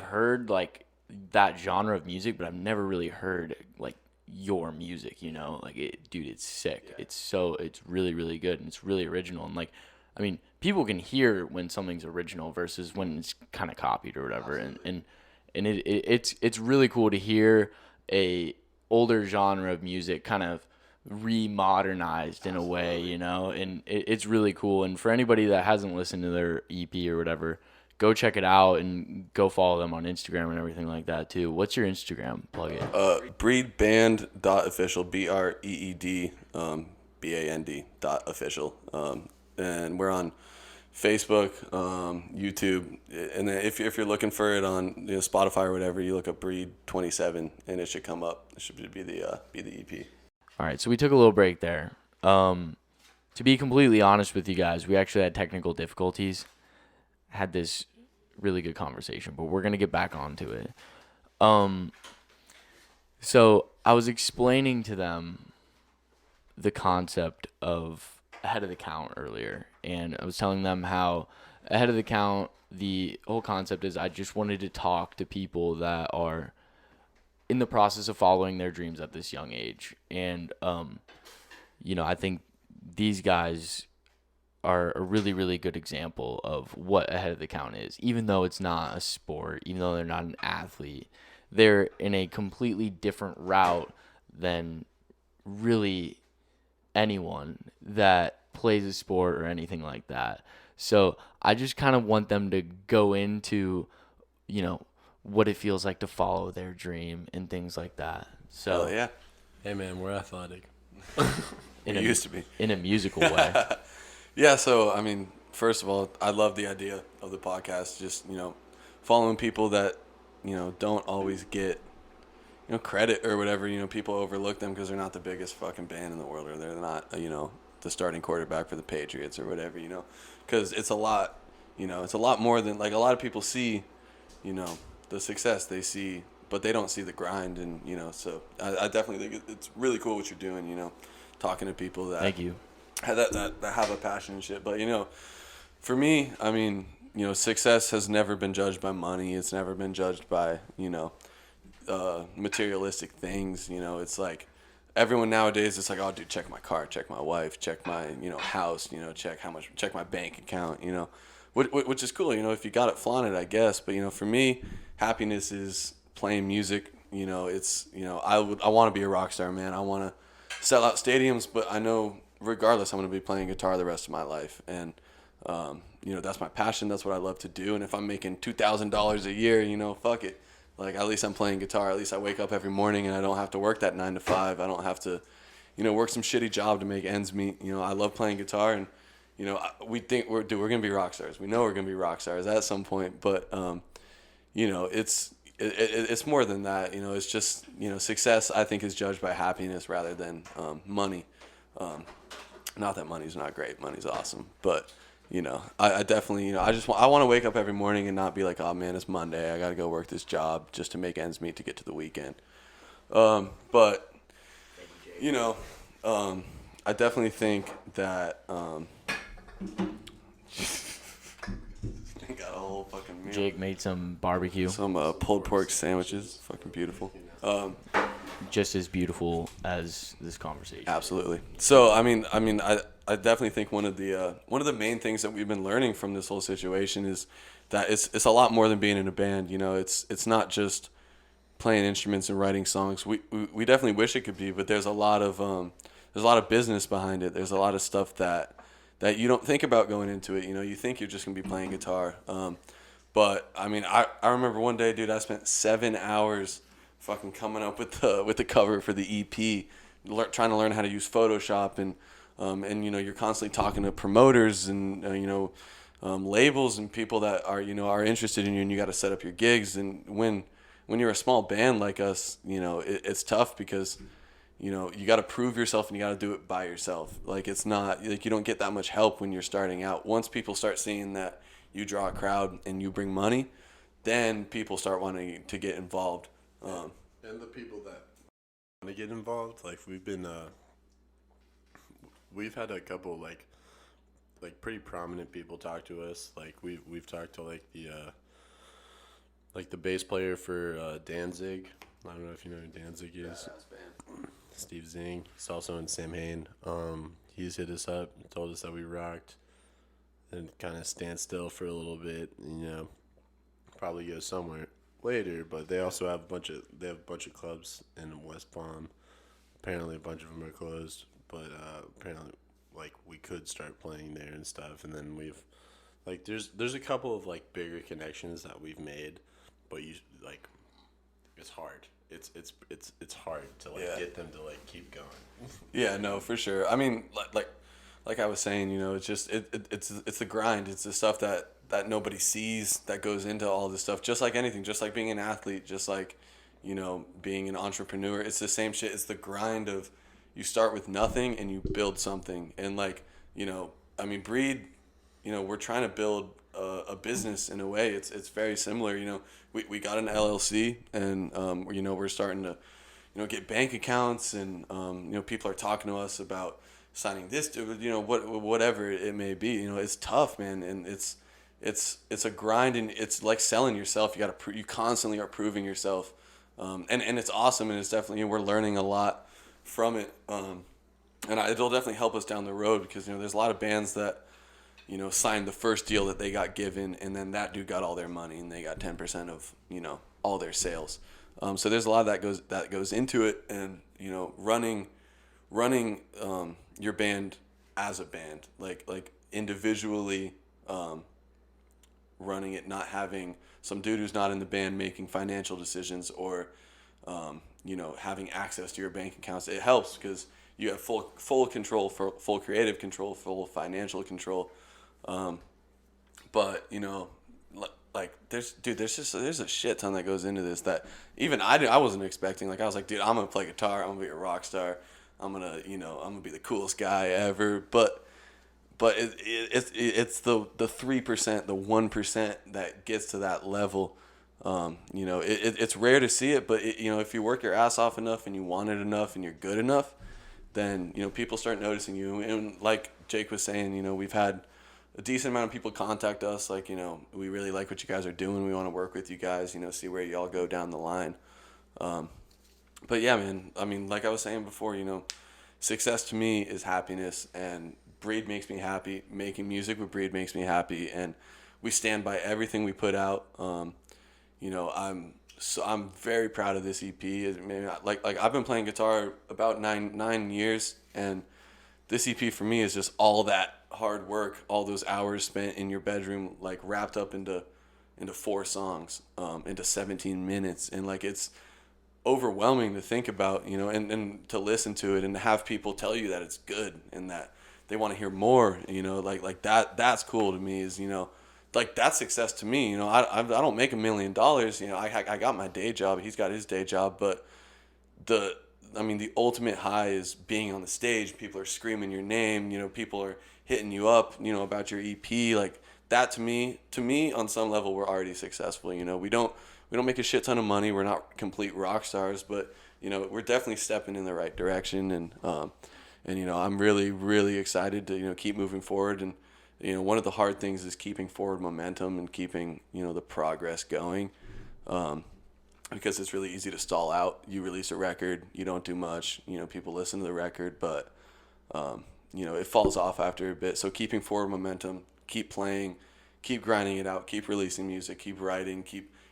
heard like that genre of music, but I've never really heard like your music, like it's sick. Yeah. It's really, really good, and it's really original, and like, I mean, people can hear when something's original versus when it's kind of copied or whatever. Absolutely. and it's really cool to hear a older genre of music kind of remodernized in Absolutely. a way, and it's really cool. And for anybody that hasn't listened to their EP or whatever, go check it out and go follow them on Instagram and everything like that too. What's your Instagram? Plug it. Breedband.official, BREED BAND.official. And we're on Facebook, YouTube, and then if you're looking for it on Spotify or whatever, you look up Breed 27 and it should come up. It should be the EP. All right, so we took a little break there. To be completely honest with you guys, we actually had technical difficulties. Had this really good conversation, but we're gonna get back onto it. So I was explaining to them the concept of ahead of the count earlier, and I was telling them how ahead of the count, the whole concept is I just wanted to talk to people that are in the process of following their dreams at this young age, and I think these guys are a really, really good example of what ahead of the count is. Even though it's not a sport, even though they're not an athlete, they're in a completely different route than really anyone that plays a sport or anything like that. So I just kind of want them to go into, what it feels like to follow their dream and things like that. So yeah. Hey man, we're athletic. It used to be. In a musical way. Yeah, so, I mean, first of all, I love the idea of the podcast, just, following people that, don't always get, credit or whatever. People overlook them because they're not the biggest fucking band in the world, or they're not, the starting quarterback for the Patriots or whatever, because it's a lot, it's a lot more than, like, a lot of people see, the success they see, but they don't see the grind, and, so I definitely think it's really cool what you're doing, talking to people that... Thank you. That have a passion and shit. But, for me, I mean, success has never been judged by money. It's never been judged by, materialistic things. It's like everyone nowadays, it's like, oh, dude, check my car, check my wife, check my, house, check my bank account, which is cool, if you got it, flaunt it, I guess. But, for me, happiness is playing music you know, it's, you know, I want to be a rock star, man. I want to sell out stadiums, but I know regardless, I'm going to be playing guitar the rest of my life. And, you know, that's my passion. That's what I love to do. And if I'm making $2,000 a year, you know, fuck it. Like, at least I'm playing guitar. At least I wake up every morning and I don't have to work that 9 to 5. I don't have to, you know, work some shitty job to make ends meet. You know, I love playing guitar, and, you know, we think we're going to be rock stars. We know we're going to be rock stars at some point, but, you know, it's more than that. You know, it's just, you know, success, I think, is judged by happiness rather than money. Not that money's not great. Money's awesome. But, you know, I definitely, you know, I want to wake up every morning and not be like, oh, man, it's Monday. I got to go work this job just to make ends meet to get to the weekend. But, you know, I definitely think that got a whole fucking meal. Jake made some barbecue. Some pulled pork sandwiches. Fucking beautiful. Just as beautiful as this conversation. Absolutely. So I definitely think one of the main things that we've been learning from this whole situation is that it's a lot more than being in a band. You know, it's not just playing instruments and writing songs. We definitely wish it could be, but there's a lot of business behind it. There's a lot of stuff that you don't think about going into it. You know, you think you're just gonna be playing guitar. But I mean, I remember one day, dude, I spent 7 hours fucking coming up with the cover for the EP, trying to learn how to use Photoshop, and you know, you're constantly talking to promoters and you know, labels and people that are interested in you, and you got to set up your gigs. And when you're a small band like us, you know, it's tough because, you know, you got to prove yourself and you got to do it by yourself. Like, it's not like you don't get that much help when you're starting out. Once people start seeing that you draw a crowd and you bring money, then people start wanting to get involved. And the people that want to get involved, like we've had a couple like pretty prominent people talk to us. Like we've talked to like the bass player for Danzig. I don't know if you know who Danzig is. Steve Zing. He's also in Samhain. He's hit us up, told us that we rocked, and kind of stand still for a little bit. And, you know, probably go somewhere later. But they also have a bunch of clubs in West Palm. Apparently, a bunch of them are closed, but apparently, like, we could start playing there and stuff. And then we've like there's a couple of like bigger connections that we've made, but you like it's hard. It's hard to like get them to like keep going. Yeah, no, for sure. I mean, like I was saying, you know, it's just it's the grind. It's the stuff that nobody sees that goes into all this stuff. Just like anything, just like being an athlete, just like, you know, being an entrepreneur. It's the same shit. It's the grind of you start with nothing and you build something. And like, you know, I mean, Breed, you know, we're trying to build a business in a way. It's very similar. You know, we got an LLC, and you know, we're starting to, you know, get bank accounts, and you know, people are talking to us about signing this to, you know, whatever it may be. You know, it's tough, man, and it's a grind, and it's like selling yourself. You constantly are proving yourself, and it's awesome, and it's definitely, we're learning a lot from it, and it'll definitely help us down the road, because, you know, there's a lot of bands that, you know, signed the first deal that they got given, and then that dude got all their money, and they got 10% of, you know, all their sales. So there's a lot of that goes into it, and, you know, running your band as a band, like individually, running it, not having some dude who's not in the band making financial decisions, or, you know, having access to your bank accounts. It helps because you have full control, full creative control, full financial control. But, you know, like there's a shit ton that goes into this that even I wasn't expecting. Like, I was like, dude, I'm gonna play guitar, I'm gonna be a rock star, I'm gonna be the coolest guy ever. But it's the 3%, the 1% that gets to that level. You know, it's rare to see it, but you know, if you work your ass off enough and you want it enough and you're good enough, then, you know, people start noticing you. And like Jake was saying, you know, we've had a decent amount of people contact us, like, you know, we really like what you guys are doing, we want to work with you guys, you know, see where y'all go down the line. But yeah, man, I mean, like I was saying before, you know, success to me is happiness, and Breed makes me happy. Making music with Breed makes me happy, and we stand by everything we put out. You know, so I'm very proud of this EP. Like I've been playing guitar about nine years, and this EP for me is just all that hard work, all those hours spent in your bedroom, like wrapped up into 4 songs, into 17 minutes, and like it's overwhelming to think about, and to listen to it and to have people tell you that it's good and that they want to hear more, like that's cool to me. Is like that's success to me. I don't make $1 million. I got my day job. He's got his day job, but the ultimate high is being on the stage. People are screaming your name. People are hitting you up. About your EP. Like that to me, on some level, we're already successful. We don't make a shit ton of money. We're not complete rock stars, but we're definitely stepping in the right direction. And I'm really, really excited to keep moving forward. And one of the hard things is keeping forward momentum and keeping the progress going. Because it's really easy to stall out. You release a record, you don't do much, people listen to the record, but, it falls off after a bit. So keeping forward momentum, keep playing, keep grinding it out, keep releasing music, keep writing,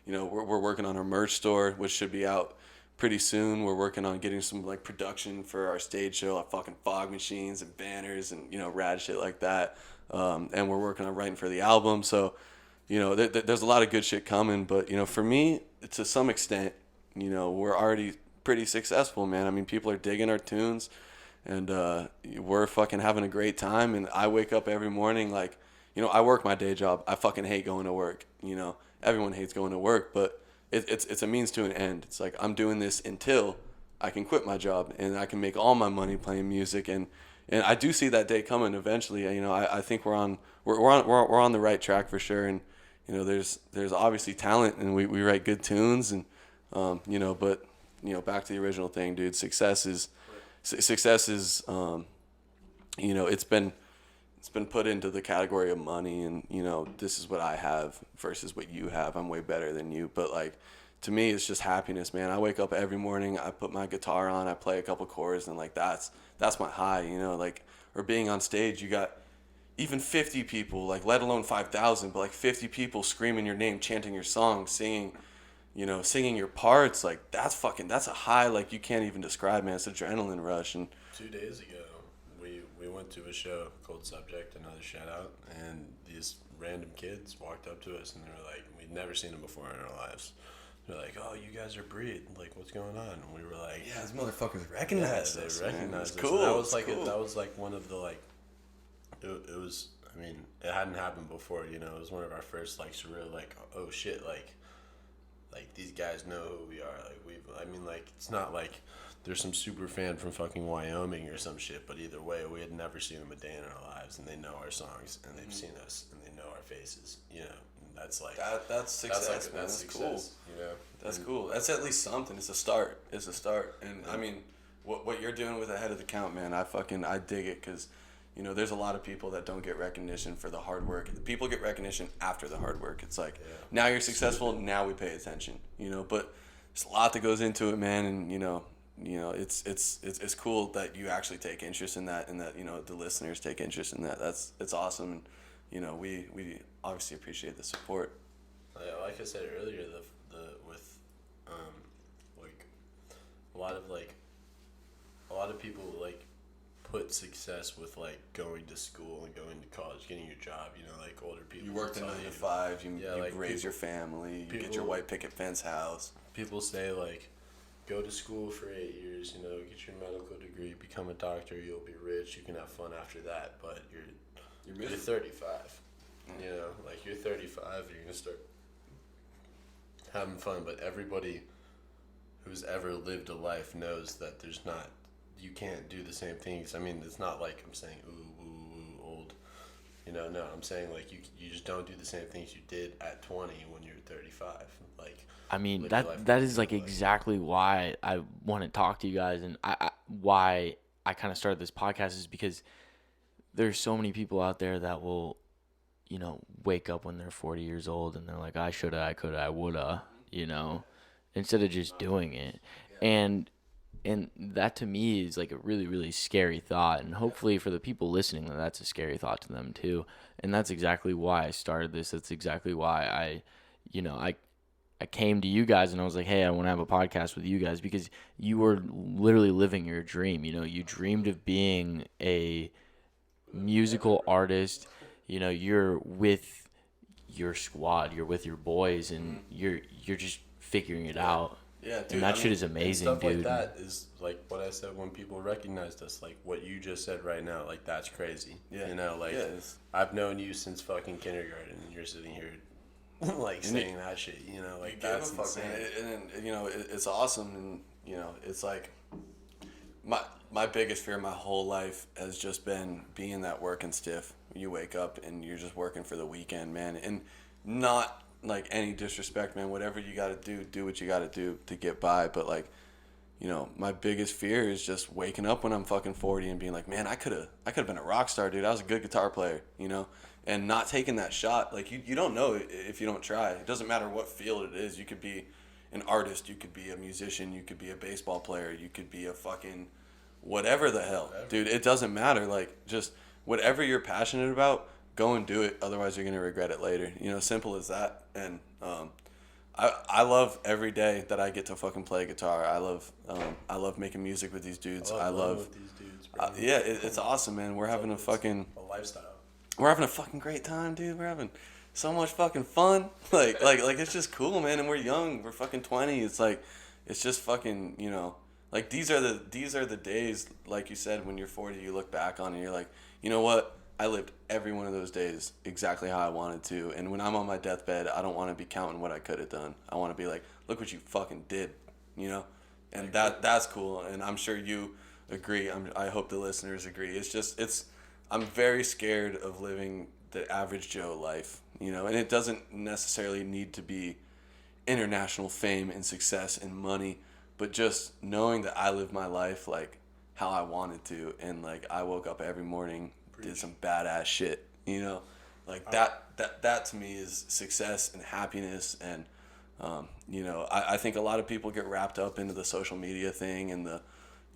we're working on our merch store, which should be out pretty soon. We're working on getting some like production for our stage show, like fucking fog machines and banners and, rad shit like that. And we're working on writing for the album. So, there's a lot of good shit coming, but, for me, to some extent, we're already pretty successful, man. I mean, people are digging our tunes, and we're fucking having a great time. And I wake up every morning like, I work my day job. I fucking hate going to work. Everyone hates going to work, but it's a means to an end. It's like I'm doing this until I can quit my job and I can make all my money playing music. And I do see that day coming eventually. I think we're on the right track for sure. And there's obviously talent, and we write good tunes, and but back to the original thing, dude. Success is it's been put into the category of money, and this is what I have versus what you have. I'm way better than you, but like to me, it's just happiness, man. I wake up every morning, I put my guitar on, I play a couple chords, and like that's my high, like, or being on stage, you got even 50 people, like, let alone 5,000, but like 50 people screaming your name, chanting your song, singing your parts. Like that's a high like you can't even describe, man. It's adrenaline rush. And 2 days ago, we went to a show called Subject, another shout out, and these random kids walked up to us and they were like, we'd never seen them before in our lives. They're like, "Oh, you guys are Breed. Like, what's going on?" And we were like, "Yeah, these motherfuckers recognize us." They recognized us. Cool. And that was like one of the like. It was. I mean, it hadn't happened before. It was one of our first like surreal like, oh shit, like these guys know who we are. Like it's not like there's some super fan from fucking Wyoming or some shit, but either way, we had never seen them a day in our lives, and they know our songs, and they've seen us, and they know our faces. And that's like that's success. That's success, cool. That's cool. That's at least something. It's a start. And I mean, what you're doing with Ahead of the Count, man, I dig it, because there's a lot of people that don't get recognition for the hard work. People get recognition after the hard work. It's like, now you're successful, now we pay attention. But there's a lot that goes into it, man, and it's cool that you actually take interest in that, and that the listeners take interest in that. It's awesome, and we obviously appreciate the support. Like I said earlier, with like a lot of people like put success with like going to school and going to college, getting your job. Like older people. You work the 9 to 5. You raise your family. You get your white picket fence house. People say like, go to school for 8 years. Get your medical degree, become a doctor. You'll be rich. You can have fun after that. But you're 35. Like you're 35. You're gonna start having fun. But everybody who's ever lived a life knows that you can't do the same things. I mean, it's not like I'm saying, ooh, old. No, I'm saying like you just don't do the same things you did at 20 when you're 35. Like, I mean, that is like exactly why I want to talk to you guys, and why I kind of started this podcast is because there's so many people out there that will, wake up when they're 40 years old and they're like, I shoulda, I coulda, I woulda, instead of just doing it. And that to me is like a really, really scary thought. And hopefully for the people listening, that's a scary thought to them too. And that's exactly why I started this. That's exactly why came to you guys and I was like, hey, I want to have a podcast with you guys because you were literally living your dream. You know, you dreamed of being a musical artist. You know, you're with your squad, you're with your boys, and you're just figuring it out. Yeah, dude. And that shit is amazing, stuff dude. like that is like what I said when people recognized us, like what you just said right now. Like that's crazy. Yeah. You know, like I've known you since fucking kindergarten, and you're sitting here like saying that shit. You know, like that's insane. And you know, it's awesome, and you know, it's like my biggest fear my whole life has just been being that working stiff. You wake up and you're just working for the weekend, man, and not like any disrespect, man. Whatever you got to do what you got to do to get by. But like, you know, my biggest fear is just waking up when I'm fucking 40 and being like, man, I could have been a rock star, dude. I was a good guitar player, you know, and not taking that shot. Like you don't know if you don't try. It doesn't matter what field it is. You could be an artist, you could be a musician, you could be a baseball player, you could be a fucking whatever the hell, dude. It doesn't matter. Like just whatever you're passionate about, go and do it. Otherwise, you're gonna regret it later. You know, simple as that. And I love every day that I get to fucking play guitar. I love making music with these dudes. I love with these dudes, bro. yeah, it's awesome, man. We're having a lifestyle. we're having a fucking great time, dude. We're having so much fucking fun. Like it's just cool, man. And we're young. We're fucking 20. It's like, it's just fucking, you know, like these are the days, like you said, when you're 40, you look back on and you're like, you know what? I lived every one of those days exactly how I wanted to. And when I'm on my deathbed, I don't want to be counting what I could have done. I want to be like, look what you fucking did, you know? And that's cool. And I'm sure you agree. I hope the listeners agree. I'm very scared of living the average Joe life, you know? And it doesn't necessarily need to be international fame and success and money, but just knowing that I live my life like how I wanted to. And like, I woke up every morning, did some badass shit, you know, like that to me is success and happiness. And you know, I think a lot of people get wrapped up into the social media thing and the,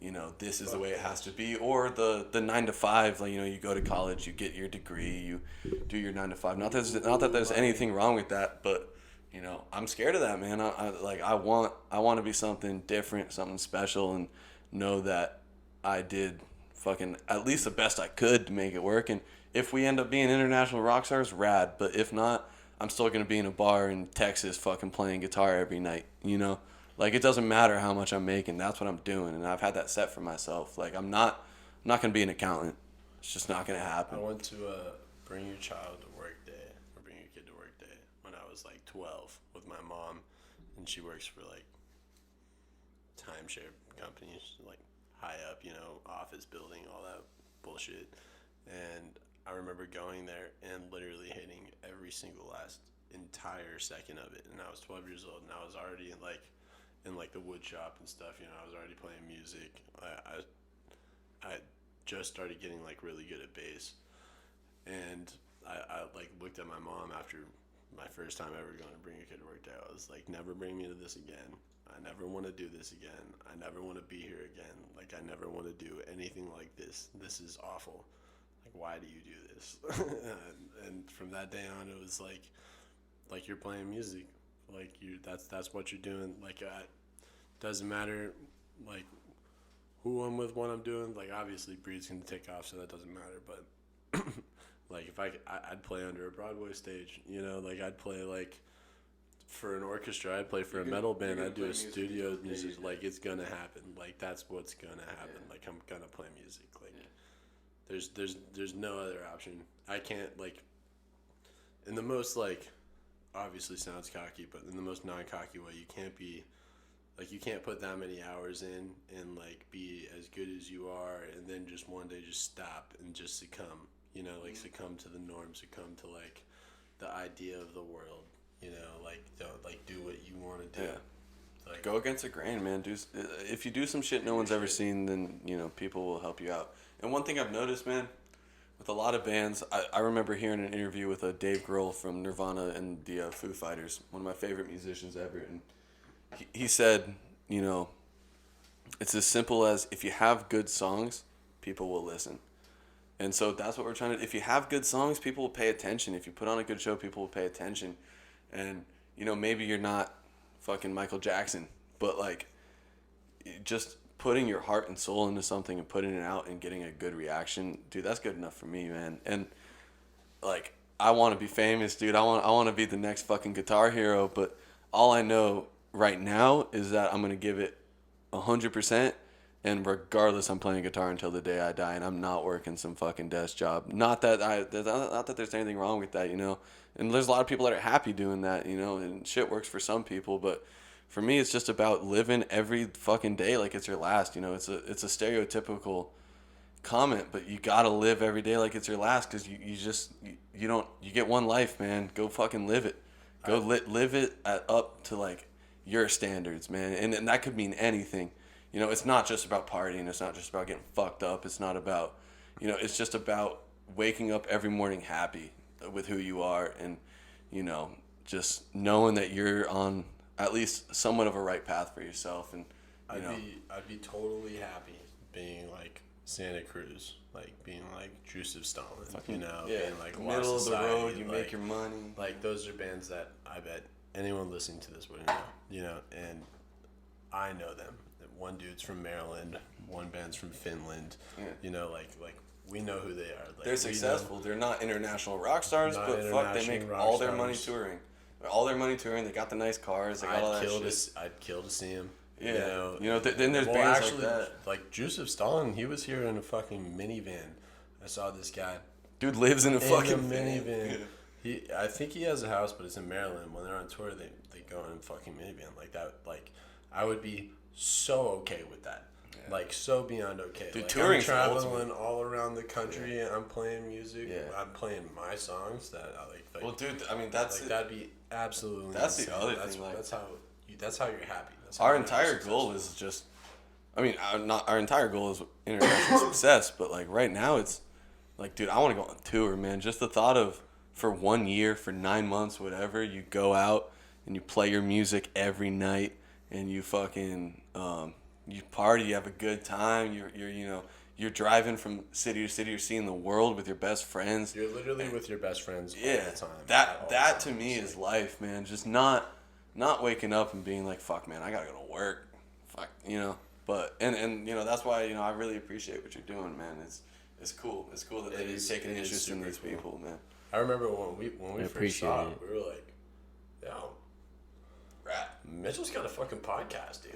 you know, this is the way it has to be, or the 9 to 5, like, you know, you go to college, you get your degree, you do your 9 to 5. Not that there's anything wrong with that, but you know, I'm scared of that, man. I want to be something different, something special, and know that I did fucking at least the best I could to make it work. And if we end up being international rock stars, rad. But if not, I'm still gonna be in a bar in Texas fucking playing guitar every night, you know? Like, it doesn't matter how much I'm making, that's what I'm doing. And I've had that set for myself. Like, I'm not gonna be an accountant. It's just not gonna happen. I went to Bring Your Child to Work Day, or Bring Your Kid to Work Day, when I was like 12 with my mom, and she works for like timeshare companies, like high up, you know, office building, all that bullshit. And I remember going there and literally hitting every single last entire second of it. And I was 12 years old, and I was already in like the wood shop and stuff, you know. I was already playing music. I just started getting like really good at bass. And I like looked at my mom after my first time ever going to Bring Your Kid to Work Day. I was like, never bring me to this again. I never want to do this again. I never want to be here again. Like, I never want to do anything like this. This is awful. Like, why do you do this? and from that day on, it was like you're playing music. Like, that's what you're doing. Like, doesn't matter, like, who I'm with, what I'm doing. Like, obviously, Breed's going to take off, so that doesn't matter. But, like, if I'd play under a Broadway stage, you know? Like, I'd play, like, for an orchestra, I'd play for a metal band, I'd do a studio music. Like, it's gonna happen. Like, that's what's gonna happen. Like, I'm gonna play music. Like, there's no other option. I can't, like, in the most, like, obviously sounds cocky, but in the most non-cocky way, you can't be, like, you can't put that many hours in and, like, be as good as you are and then just one day just stop and just succumb, you know, like, succumb to the norm, succumb to, like, the idea of the world. You know, like, don't, like, do what you want to do. Yeah. Like, go against the grain, man. If you do some shit no one's ever seen, then, you know, people will help you out. And one thing I've noticed, man, with a lot of bands, I remember hearing an interview with Dave Grohl from Nirvana and the Foo Fighters, one of my favorite musicians ever. And he said, you know, it's as simple as if you have good songs, people will listen. And so that's what we're trying to. If you have good songs, people will pay attention. If you put on a good show, people will pay attention. And, you know, maybe you're not fucking Michael Jackson, but like just putting your heart and soul into something and putting it out and getting a good reaction, dude, that's good enough for me, man. And like, I want to be famous, dude. I want to be the next fucking guitar hero, but all I know right now is that I'm going to give it 100%, and regardless, I'm playing guitar until the day I die, and I'm not working some fucking desk job. Not that there's anything wrong with that, you know. And there's a lot of people that are happy doing that, you know, and shit works for some people, but for me, it's just about living every fucking day like it's your last. You know, it's a stereotypical comment, but you gotta live every day like it's your last, because you get one life, man. Go fucking live it. Go live it up to like your standards, man. And that could mean anything. You know, it's not just about partying. It's not just about getting fucked up. It's not about, you know, it's just about waking up every morning happy with who you are, and, you know, just knowing that you're on at least somewhat of a right path for yourself. And I'd be totally happy being like Santa Cruz, like being like Joseph Stalin, you know, being like middle of the road, you make your money. Like, those are bands that I bet anyone listening to this would know, you know, and I know them. One dude's from Maryland, one band's from Finland, you know, like we know who they are. Like, they're successful. They're not international rock stars, but fuck, they make all their money touring. All their money touring. They got the nice cars. They got all that shit. I'd kill to see him. Yeah. You know, then there's bands like that. Like Joseph Stalin, he was here in a fucking minivan. I saw this guy. Dude lives in a fucking minivan. I think he has a house, but it's in Maryland. When they're on tour, they go in a fucking minivan like that. Like, I would be so okay with that. Yeah. Like, so beyond okay. Dude, like, touring's I'm traveling all around the country, and I'm playing music. Yeah. I'm playing my songs that I like. Well, dude, I mean, that's that'd be absolutely. That's insane. the other thing. Like, that's how you're happy. Our entire goal is just, I mean, our entire goal is international success. But like right now, it's like, dude, I want to go on tour, man. Just the thought of, for 1 year, for 9 months, whatever, you go out and you play your music every night, and you fucking you party, you have a good time. You're driving from city to city. You're seeing the world with your best friends. You're literally with your best friends all the time. That to me is life, man. Just not waking up and being like, fuck, man, I gotta go to work. Fuck, you know. But and you know, that's why, you know, I really appreciate what you're doing, man. It's cool. It's cool that you're taking interest in these people, man. I remember when we first saw it, we were like, yo, rad. Mitchell's got a fucking podcast, dude.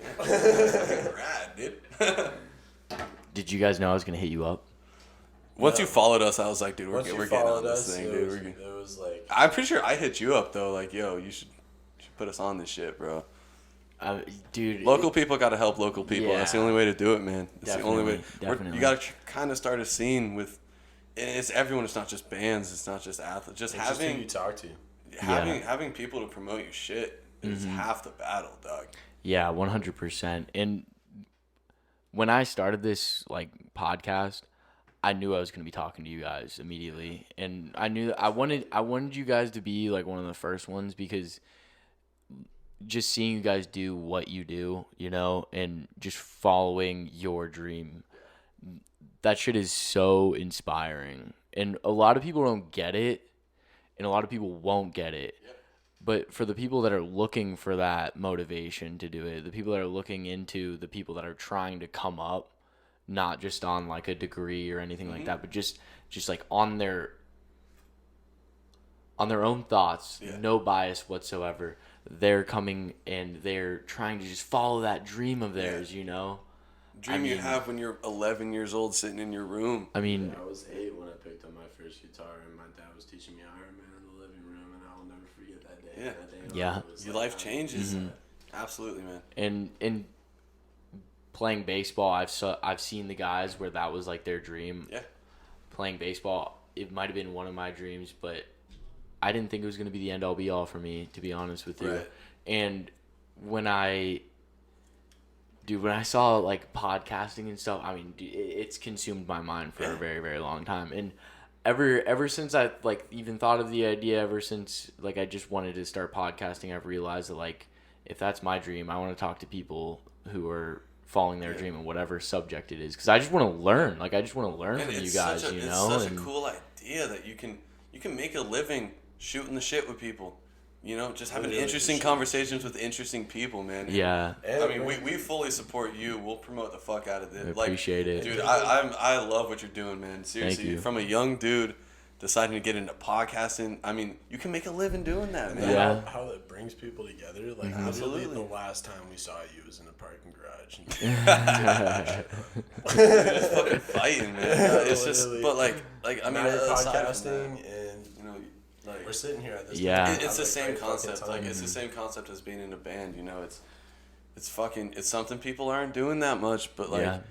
Rad, dude. Did you guys know I was gonna hit you up? Once you followed us, I was like, dude, we're getting on this thing, dude. It was like, I'm pretty sure I hit you up though, like, yo, you should put us on this shit, bro. Dude, local people gotta help local people. Yeah. That's the only way to do it, man. That's the only way. Definitely. You gotta kind of start a scene with. It's everyone. It's not just bands. It's not just athletes. Just having who you talk to. Having people to promote your shit is half the battle, dog. Yeah, 100%. And when I started this like podcast, I knew I was gonna be talking to you guys immediately, and I knew that I wanted you guys to be like one of the first ones, because just seeing you guys do what you do, you know, and just following your dream, that shit is so inspiring. And a lot of people don't get it, and a lot of people won't get it. Yep. But for the people that are looking for that motivation to do it, the people that are looking into the people that are trying to come up, not just on like a degree or anything like that, but just like on their own thoughts, no bias whatsoever. They're coming and they're trying to just follow that dream of theirs, you know? You have when you're 11 years old sitting in your room. I mean... I was 8 when I picked up my first guitar, and my dad was teaching me Iron Man in the living room, and I will never forget that day. Yeah. That day Your life changes. Mm-hmm. Absolutely, man. And playing baseball, I've seen the guys where that was like their dream. Yeah. Playing baseball, it might have been one of my dreams, but I didn't think it was going to be the end-all be-all for me, to be honest with you. Right. And when I saw like podcasting and stuff, I mean, it's consumed my mind for a very, very long time. And ever since I like even thought of the idea, ever since like I just wanted to start podcasting, I've realized that like if that's my dream, I want to talk to people who are following their dream and whatever subject it is, because I just want to learn. Like I just want to learn from you guys. You know, it's such a cool idea that you can make a living shooting the shit with people, you know, just having interesting conversations with interesting people, man. Yeah. I mean, we fully support you. We'll promote the fuck out of this. I appreciate it. Dude, I love what you're doing, man. Seriously, Thank you. From a young dude deciding to get into podcasting, I mean, you can make a living doing that, man. Yeah. How it brings people together. Like, Absolutely. literally, the last time we saw you was in a parking garage. Just fucking fighting, man. It's just, but like I mean, podcasting and you know, like we're sitting here at this. Yeah. It's the same concept. Like it's the same concept as being in a band. You know, it's something people aren't doing that much, but like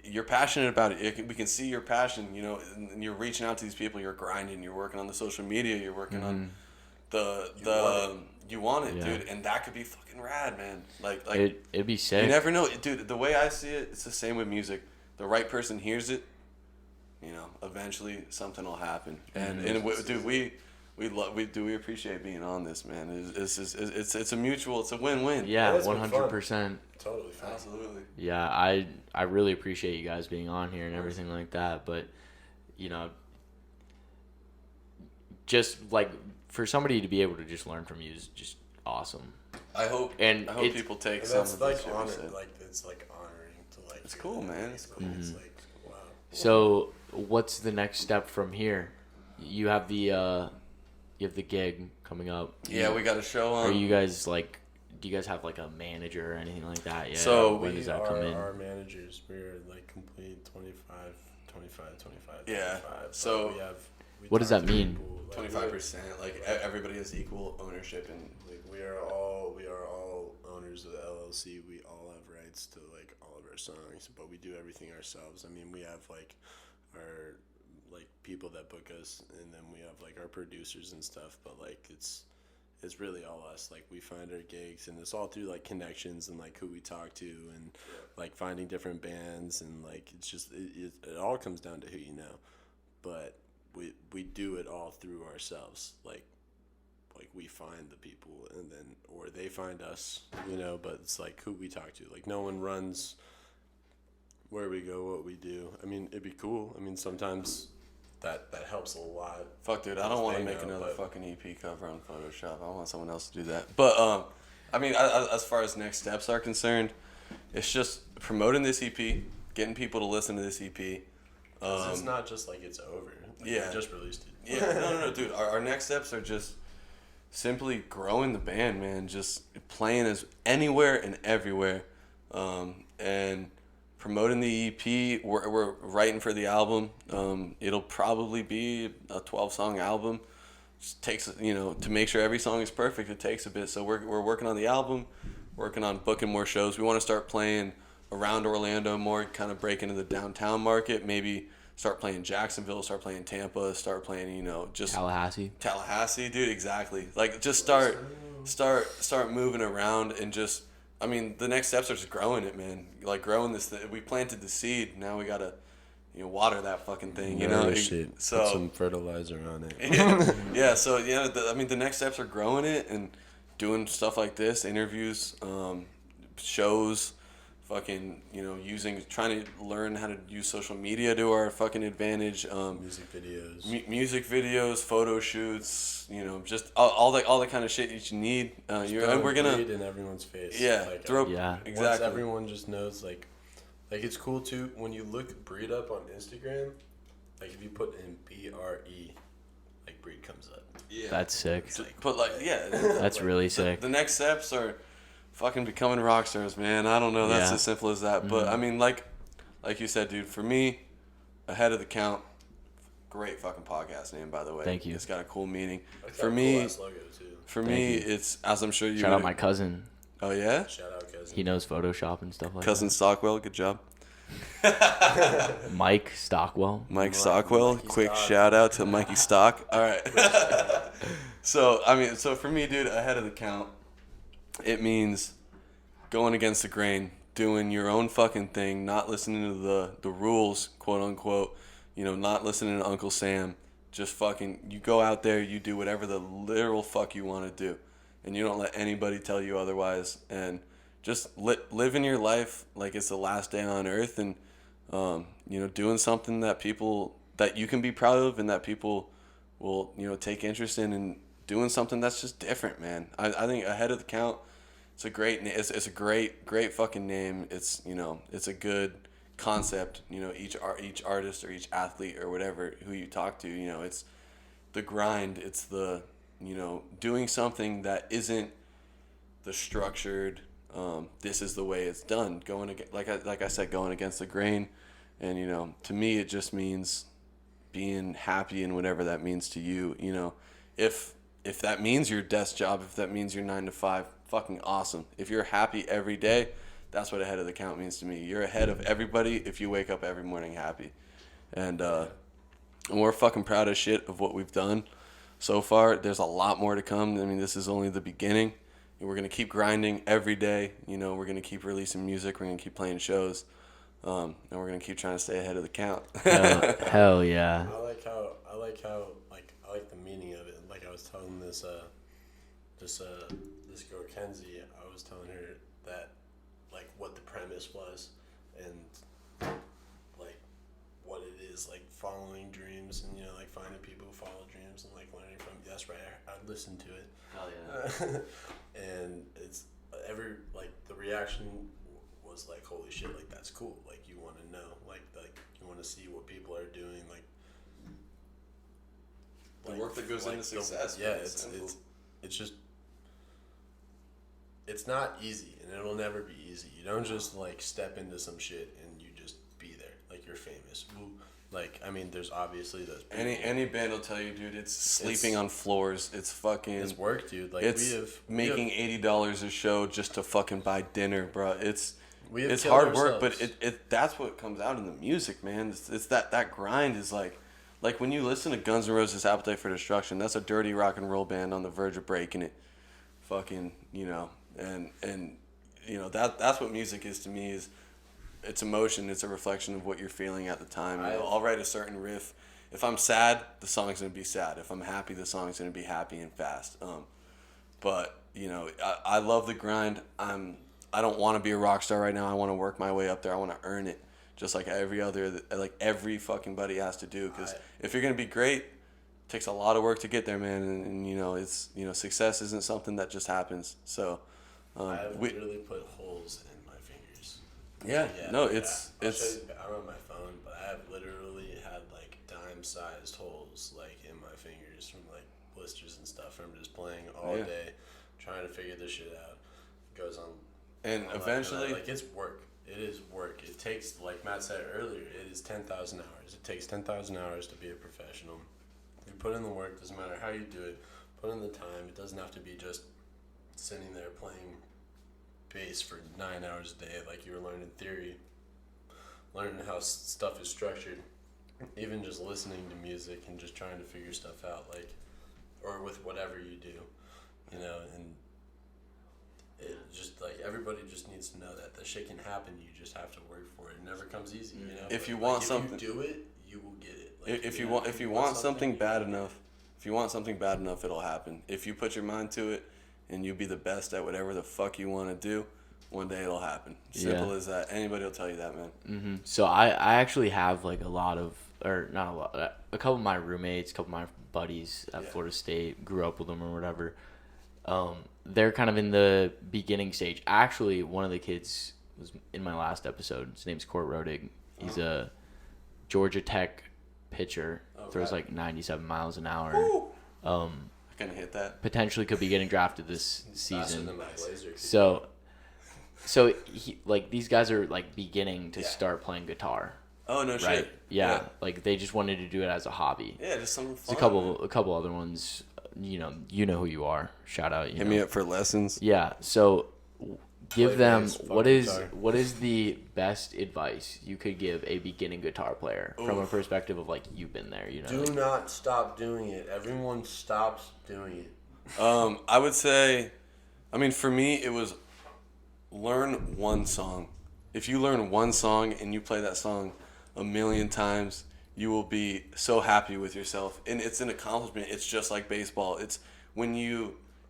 you're passionate about it. We can see your passion. You know, and you're reaching out to these people. You're grinding. You're working on the social media. You're working on you want it, dude, and that could be fucking rad, man. Like it'd be sick. You never know, dude. The way I see it, it's the same with music. The right person hears it, you know. Eventually, something will happen. And dude, we appreciate being on this, man. It's a mutual. It's a win-win. Yeah, 100%. Totally fun. Absolutely. Yeah, I really appreciate you guys being on here and everything like that. But you know, just like for somebody to be able to just learn from you is just awesome. I hope people take some of like this. It's like honoring to like. It's cool, man. It's cool. It's like wow. So, what's the next step from here? You have the gig coming up. Yeah, we got a show on. Are you guys like? Do you guys have like a manager or anything like that? Yeah. So when does that come in? Our managers, we're like complete 25. Yeah. 25. So what does that mean? 25%. Like everybody has equal ownership, and like we are all owners of the LLC. We all have rights to like all of our songs, but we do everything ourselves. I mean, we have like our like people that book us, and then we have like our producers and stuff. But like it's really all us. Like we find our gigs, and it's all through like connections and like who we talk to, and like finding different bands, and like it's just it all comes down to who you know. But we do it all through ourselves. Like we find the people, and then or they find us, you know. But it's like who we talk to. Like no one runs where we go, what we do. I mean, it'd be cool. I mean, sometimes that helps a lot. Fuck, dude, I don't want to make another fucking EP cover on Photoshop. I want someone else to do that. But I mean, as far as next steps are concerned, it's just promoting this EP, getting people to listen to this EP. It's not just like it's over. Like, yeah, we just released it. Yeah, no, dude. Our next steps are just simply growing the band, man. Just playing as anywhere and everywhere, and promoting the EP. We're writing for the album. It'll probably be a 12-song album. Just takes, you know, to make sure every song is perfect. It takes a bit. So we're working on the album, working on booking more shows. We want to start playing around Orlando more, kind of break into the downtown market. Maybe start playing Jacksonville, start playing Tampa, start playing, you know, just Tallahassee, dude. Exactly. Like just start moving around and just. I mean, the next steps are just growing it, man. Like growing this. We planted the seed. Now we gotta, you know, water that fucking thing. You know, so put some fertilizer on it. Yeah. So yeah, I mean, the next steps are growing it and doing stuff like this, interviews, shows, fucking, you know, trying to learn how to use social media to our fucking advantage. Music videos, photo shoots, you know, just all the kind of shit that you need. We're gonna Breed in everyone's face. Yeah, like, exactly. Once everyone just knows, like it's cool too when you look Breed up on Instagram. Like if you put in BRE, like Breed comes up. Yeah, that's sick. But like, yeah, that's really sick. The next steps are fucking becoming rock stars, man. I don't know. That's as simple as that. Mm-hmm. But I mean, like you said, dude. For me, Ahead of the Count. Great fucking podcast name, by the way. Thank you. It's got a cool meaning. For me, it's, as I'm sure you Shout out my cousin. Oh, yeah? Shout out cousin. He knows Photoshop and stuff like Cousin that. Stockwell, good job. Mike Stockwell. Mike Stockwell. Quick shout out to Mikey Stock. All right. So for me, dude, Ahead of the Count, it means going against the grain, doing your own fucking thing, not listening to the rules, quote unquote. You know, not listening to Uncle Sam. Just fucking, you go out there, you do whatever the literal fuck you want to do. And you don't let anybody tell you otherwise. And just living your life like it's the last day on earth. And, you know, doing something that you can be proud of and that people will, you know, take interest in and doing something that's just different, man. I think Ahead of the Count, it's a great it's a great fucking name. It's, you know, it's a good concept. You know, each artist or each athlete or whatever who you talk to, you know, it's the grind. It's the, you know, doing something that isn't the structured. This is the way it's done. Going against, like I said, going against the grain, and, you know, to me it just means being happy in whatever that means to you. You know, if that means your desk job, if that means your 9 to 5, fucking awesome. If you're happy every day, that's what Ahead of the Count means to me. You're ahead of everybody if you wake up every morning happy. And we're fucking proud as shit of what we've done so far. There's a lot more to come. I mean, this is only the beginning. And we're going to keep grinding every day. You know, we're going to keep releasing music. We're going to keep playing shows. And we're going to keep trying to stay ahead of the count. Hell yeah. I like the meaning of it. Like I was telling this girl Kenzie, I was telling her that, like, what the premise was, and like what it is, like following dreams, and, you know, like finding people who follow dreams and like learning from. That's right. I listened to it. Hell yeah. And it's like the reaction was like, holy shit, like that's cool. Like you want to know, like you want to see what people are doing, like the work that goes into success. It's just, it's not easy, and it'll never be easy. You don't just like step into some shit and you just be there, like you're famous. Like, I mean, there's obviously those people. Any band will tell you, dude, it's sleeping on floors. It's fucking... It's work, dude. Like, it's making $80 a show just to fucking buy dinner, bro. It's hard work, but it that's what comes out in the music, man. It's that grind is like when you listen to Guns N' Roses' Appetite for Destruction, that's a dirty rock and roll band on the verge of breaking it. Fucking, you know, and you know, that's what music is to me. Is it's emotion. It's a reflection of what you're feeling at the time. You know, I'll write a certain riff. If I'm sad, the song's gonna be sad. If I'm happy, the song's gonna be happy and fast. But you know, I love the grind. I don't want to be a rock star right now. I want to work my way up there. I want to earn it, just like every fucking buddy has to do. Because if you're gonna be great, it takes a lot of work to get there, man. And you know, it's, you know, success isn't something that just happens. So I have literally put holes in my fingers. Yeah. No, it's. I don't have my phone, but I have literally had like dime-sized holes like in my fingers from like blisters and stuff from just playing all day, trying to figure this shit out. It goes on. And eventually, like, it's work. It is work. It takes, like Matt said earlier, it is 10,000 hours. It takes 10,000 hours to be a professional. You put in the work. Doesn't matter how you do it. Put in the time. It doesn't have to be just sitting there playing bass for 9 hours a day, like you were learning theory, learning how stuff is structured, even just listening to music and just trying to figure stuff out, like, or with whatever you do, you know. And it just, like, everybody just needs to know that the shit can happen. You just have to work for it. It never comes easy, you know. If you want something, if you do it, you will get it. Like, if you want something bad enough, it'll happen. If you put your mind to it and you be the best at whatever the fuck you want to do, one day it'll happen. Simple as that. Anybody will tell you that, man. Mm-hmm. So I actually have like a couple of my roommates, a couple of my buddies at Florida State, grew up with them or whatever. They're kind of in the beginning stage. Actually, one of the kids was in my last episode. His name's Court Rodig. He's a Georgia Tech pitcher. Throws like 97 miles an hour. I kind of hit that. Potentially could be getting drafted this season. So he, like, these guys are like beginning to start playing guitar. Oh, no right? shit. Yeah, like they just wanted to do it as a hobby. Yeah, just something fun. There's a couple other ones. You know who you are. Shout out. Hit me up for lessons. Yeah. So give them what is guitar. the best advice you could give a beginning guitar player from a perspective of like you've been there. You know. Do not stop doing it. Everyone stops doing it. I would say, I mean, for me, it was learn one song. If you learn one song and you play that song a million times, you will be so happy with yourself. And it's an accomplishment. It's just like baseball. It's when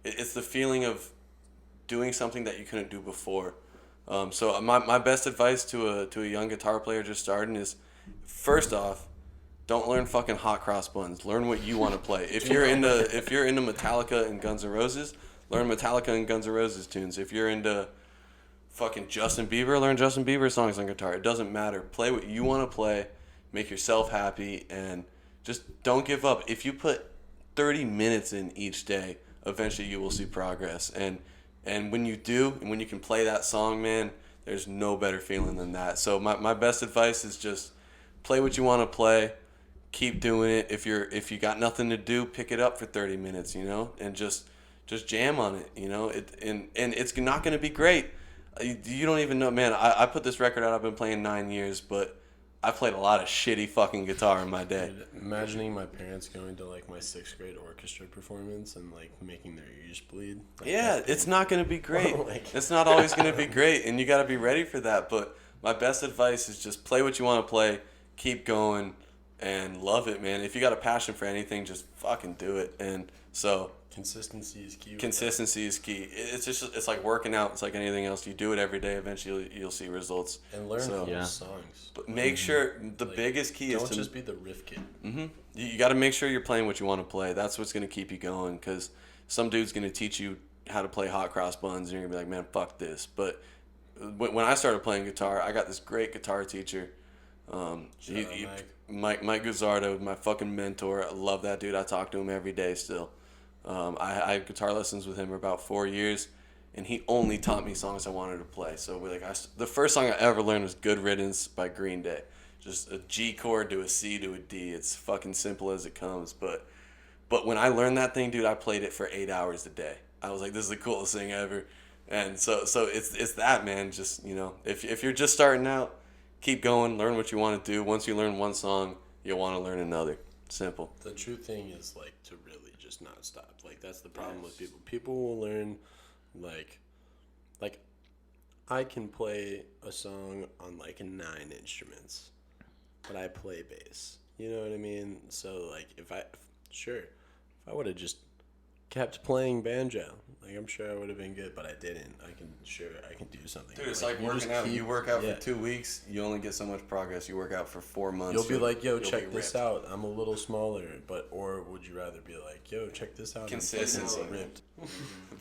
it's the feeling of doing something that you couldn't do before. So my best advice to a young guitar player just starting is, first off, don't learn fucking hot cross buns. Learn what you want to play. If you're into Metallica and Guns N' Roses, learn Metallica and Guns N' Roses tunes. If you're into fucking Justin Bieber, learn Justin Bieber songs on guitar. It doesn't matter. Play what you want to play. Make yourself happy, and just don't give up. If you put 30 minutes in each day, eventually you will see progress. And when you do, and when you can play that song, man, there's no better feeling than that. So my best advice is just play what you want to play. Keep doing it. If you got nothing to do, pick it up for 30 minutes, and just jam on it, and it's not going to be great. You don't even know, man. I put this record out. I've been playing 9 years, but I played a lot of shitty fucking guitar in my day. Dude, imagining my parents going to like my 6th grade orchestra performance and like making their ears bleed. Like, yeah, it's not going to be great. It's not always going to be great, and you got to be ready for that. But my best advice is just play what you want to play, keep going, and love it, man. If you got a passion for anything, just fucking do it. And so consistency is key. Consistency is key. It's like working out. It's like anything else. You do it every day. Eventually, you'll see results. And learn whole songs. But make sure the biggest key is don't just be the riff kid. Mm-hmm. You got to make sure you're playing what you want to play. That's what's going to keep you going. Because some dude's going to teach you how to play hot cross buns, and you're gonna be like, man, fuck this. But when I started playing guitar, I got this great guitar teacher. Mike Guzzardo, my fucking mentor. I love that dude. I talk to him every day still. I had guitar lessons with him for about 4 years, and he only taught me songs I wanted to play. So the first song I ever learned was "Good Riddance" by Green Day. Just a G chord to a C to a D. It's fucking simple as it comes. But when I learned that thing, dude, I played it for 8 hours a day. I was like, this is the coolest thing ever. And so it's that, man. Just, if you're just starting out, keep going, learn what you want to do. Once you learn one song, you'll want to learn another. Simple. The true thing is like to really just not stop. Like that's the problem with people. People will learn like I can play a song on like 9 instruments, but I play bass. You know what I mean? So like if I would have just kept playing banjo, like I'm sure I would have been good, but I didn't. I can do something. Dude, it's like working out. You work out for 2 weeks, you only get so much progress. You work out for 4 months. You'll be like, yo, check this out. I'm a little smaller, or would you rather be like, yo, check this out? Consistency. Ripped.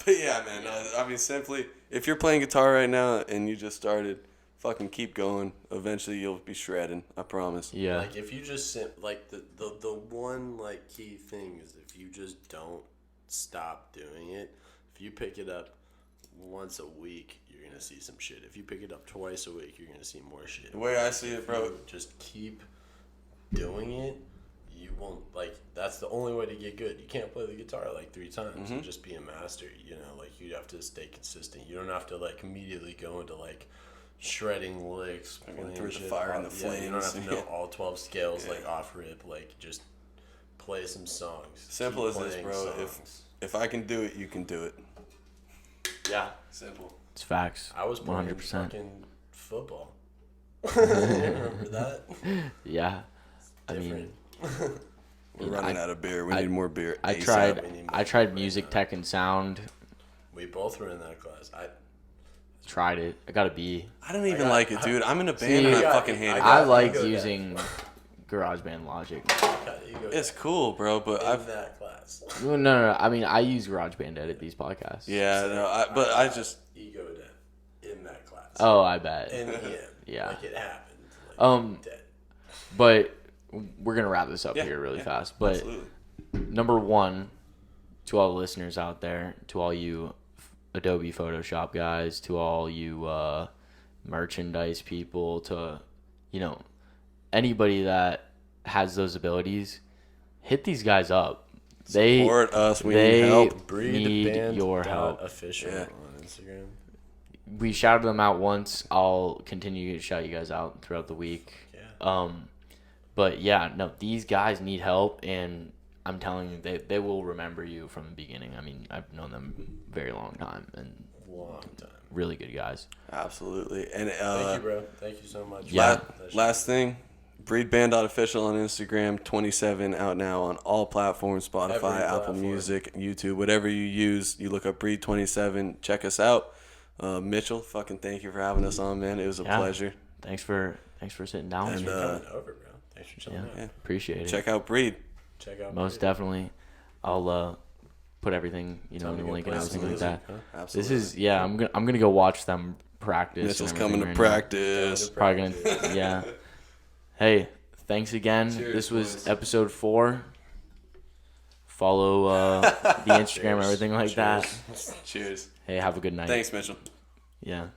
But yeah, man. I mean, simply, if you're playing guitar right now and you just started, fucking keep going. Eventually, you'll be shredding. I promise. Yeah. Like if you just like the one like key thing is if you just don't stop doing it. If you pick it up once a week, you're gonna see some shit. If you pick it up twice a week, you're gonna see more shit. The way I see it, bro, just keep doing it. You won't that's the only way to get good. You can't play the guitar like 3 times and just be a master. Like you have to stay consistent. You don't have to like immediately go into like shredding licks, through the fire and the flames. You don't have to know all 12 scales like off rip. Like just play some songs. Simple as this, bro. Songs. If I can do it, you can do it. Yeah. Simple. It's facts. I was playing 100%. fucking football. You remember that? Yeah. I mean, we're running out of beer. We need more beer. I tried music tech and sound. We both were in that class. I tried it. I got a B. I don't even like it, dude. I'm in a band and I fucking hate it. I like using GarageBand Logic. It's cool, bro, but in that class. No. I mean, I use GarageBand to edit these podcasts. Yeah, no, I just ego death in that class. Oh, I bet. And yeah, like it happened. Dead. But we're gonna wrap this up here really fast. But absolutely. Number one, to all the listeners out there, to all you Adobe Photoshop guys, to all you merchandise people, to anybody that has those abilities, hit these guys up. Support us. We need help. Need your help. Official on Instagram. We shouted them out once. I'll continue to shout you guys out throughout the week. Yeah. But yeah, no, these guys need help, and I'm telling you, they will remember you from the beginning. I mean, I've known them a very long time, and really good guys. Absolutely. And thank you, bro. Thank you so much. Yeah. Last thing, breedband.official on Instagram, 27 out now on all platforms, Spotify, Apple Music, YouTube, whatever you use. You look up Breed27, check us out. Mitchell, fucking thank you for having us on, man. It was a pleasure. Thanks for sitting down. Thanks for coming over, bro. Thanks for chilling out. Yeah, appreciate it. Check out Breed. Check out. Most definitely. I'll put everything, in the link and everything like that. Absolutely. This is I'm gonna go watch them practice. Mitchell's and coming to everything right now. practice. Probably gonna yeah. Hey, thanks again. Cheers, this was boys. episode 4. Follow the Instagram, everything like that. Cheers. Hey, have a good night. Thanks, Mitchell. Yeah.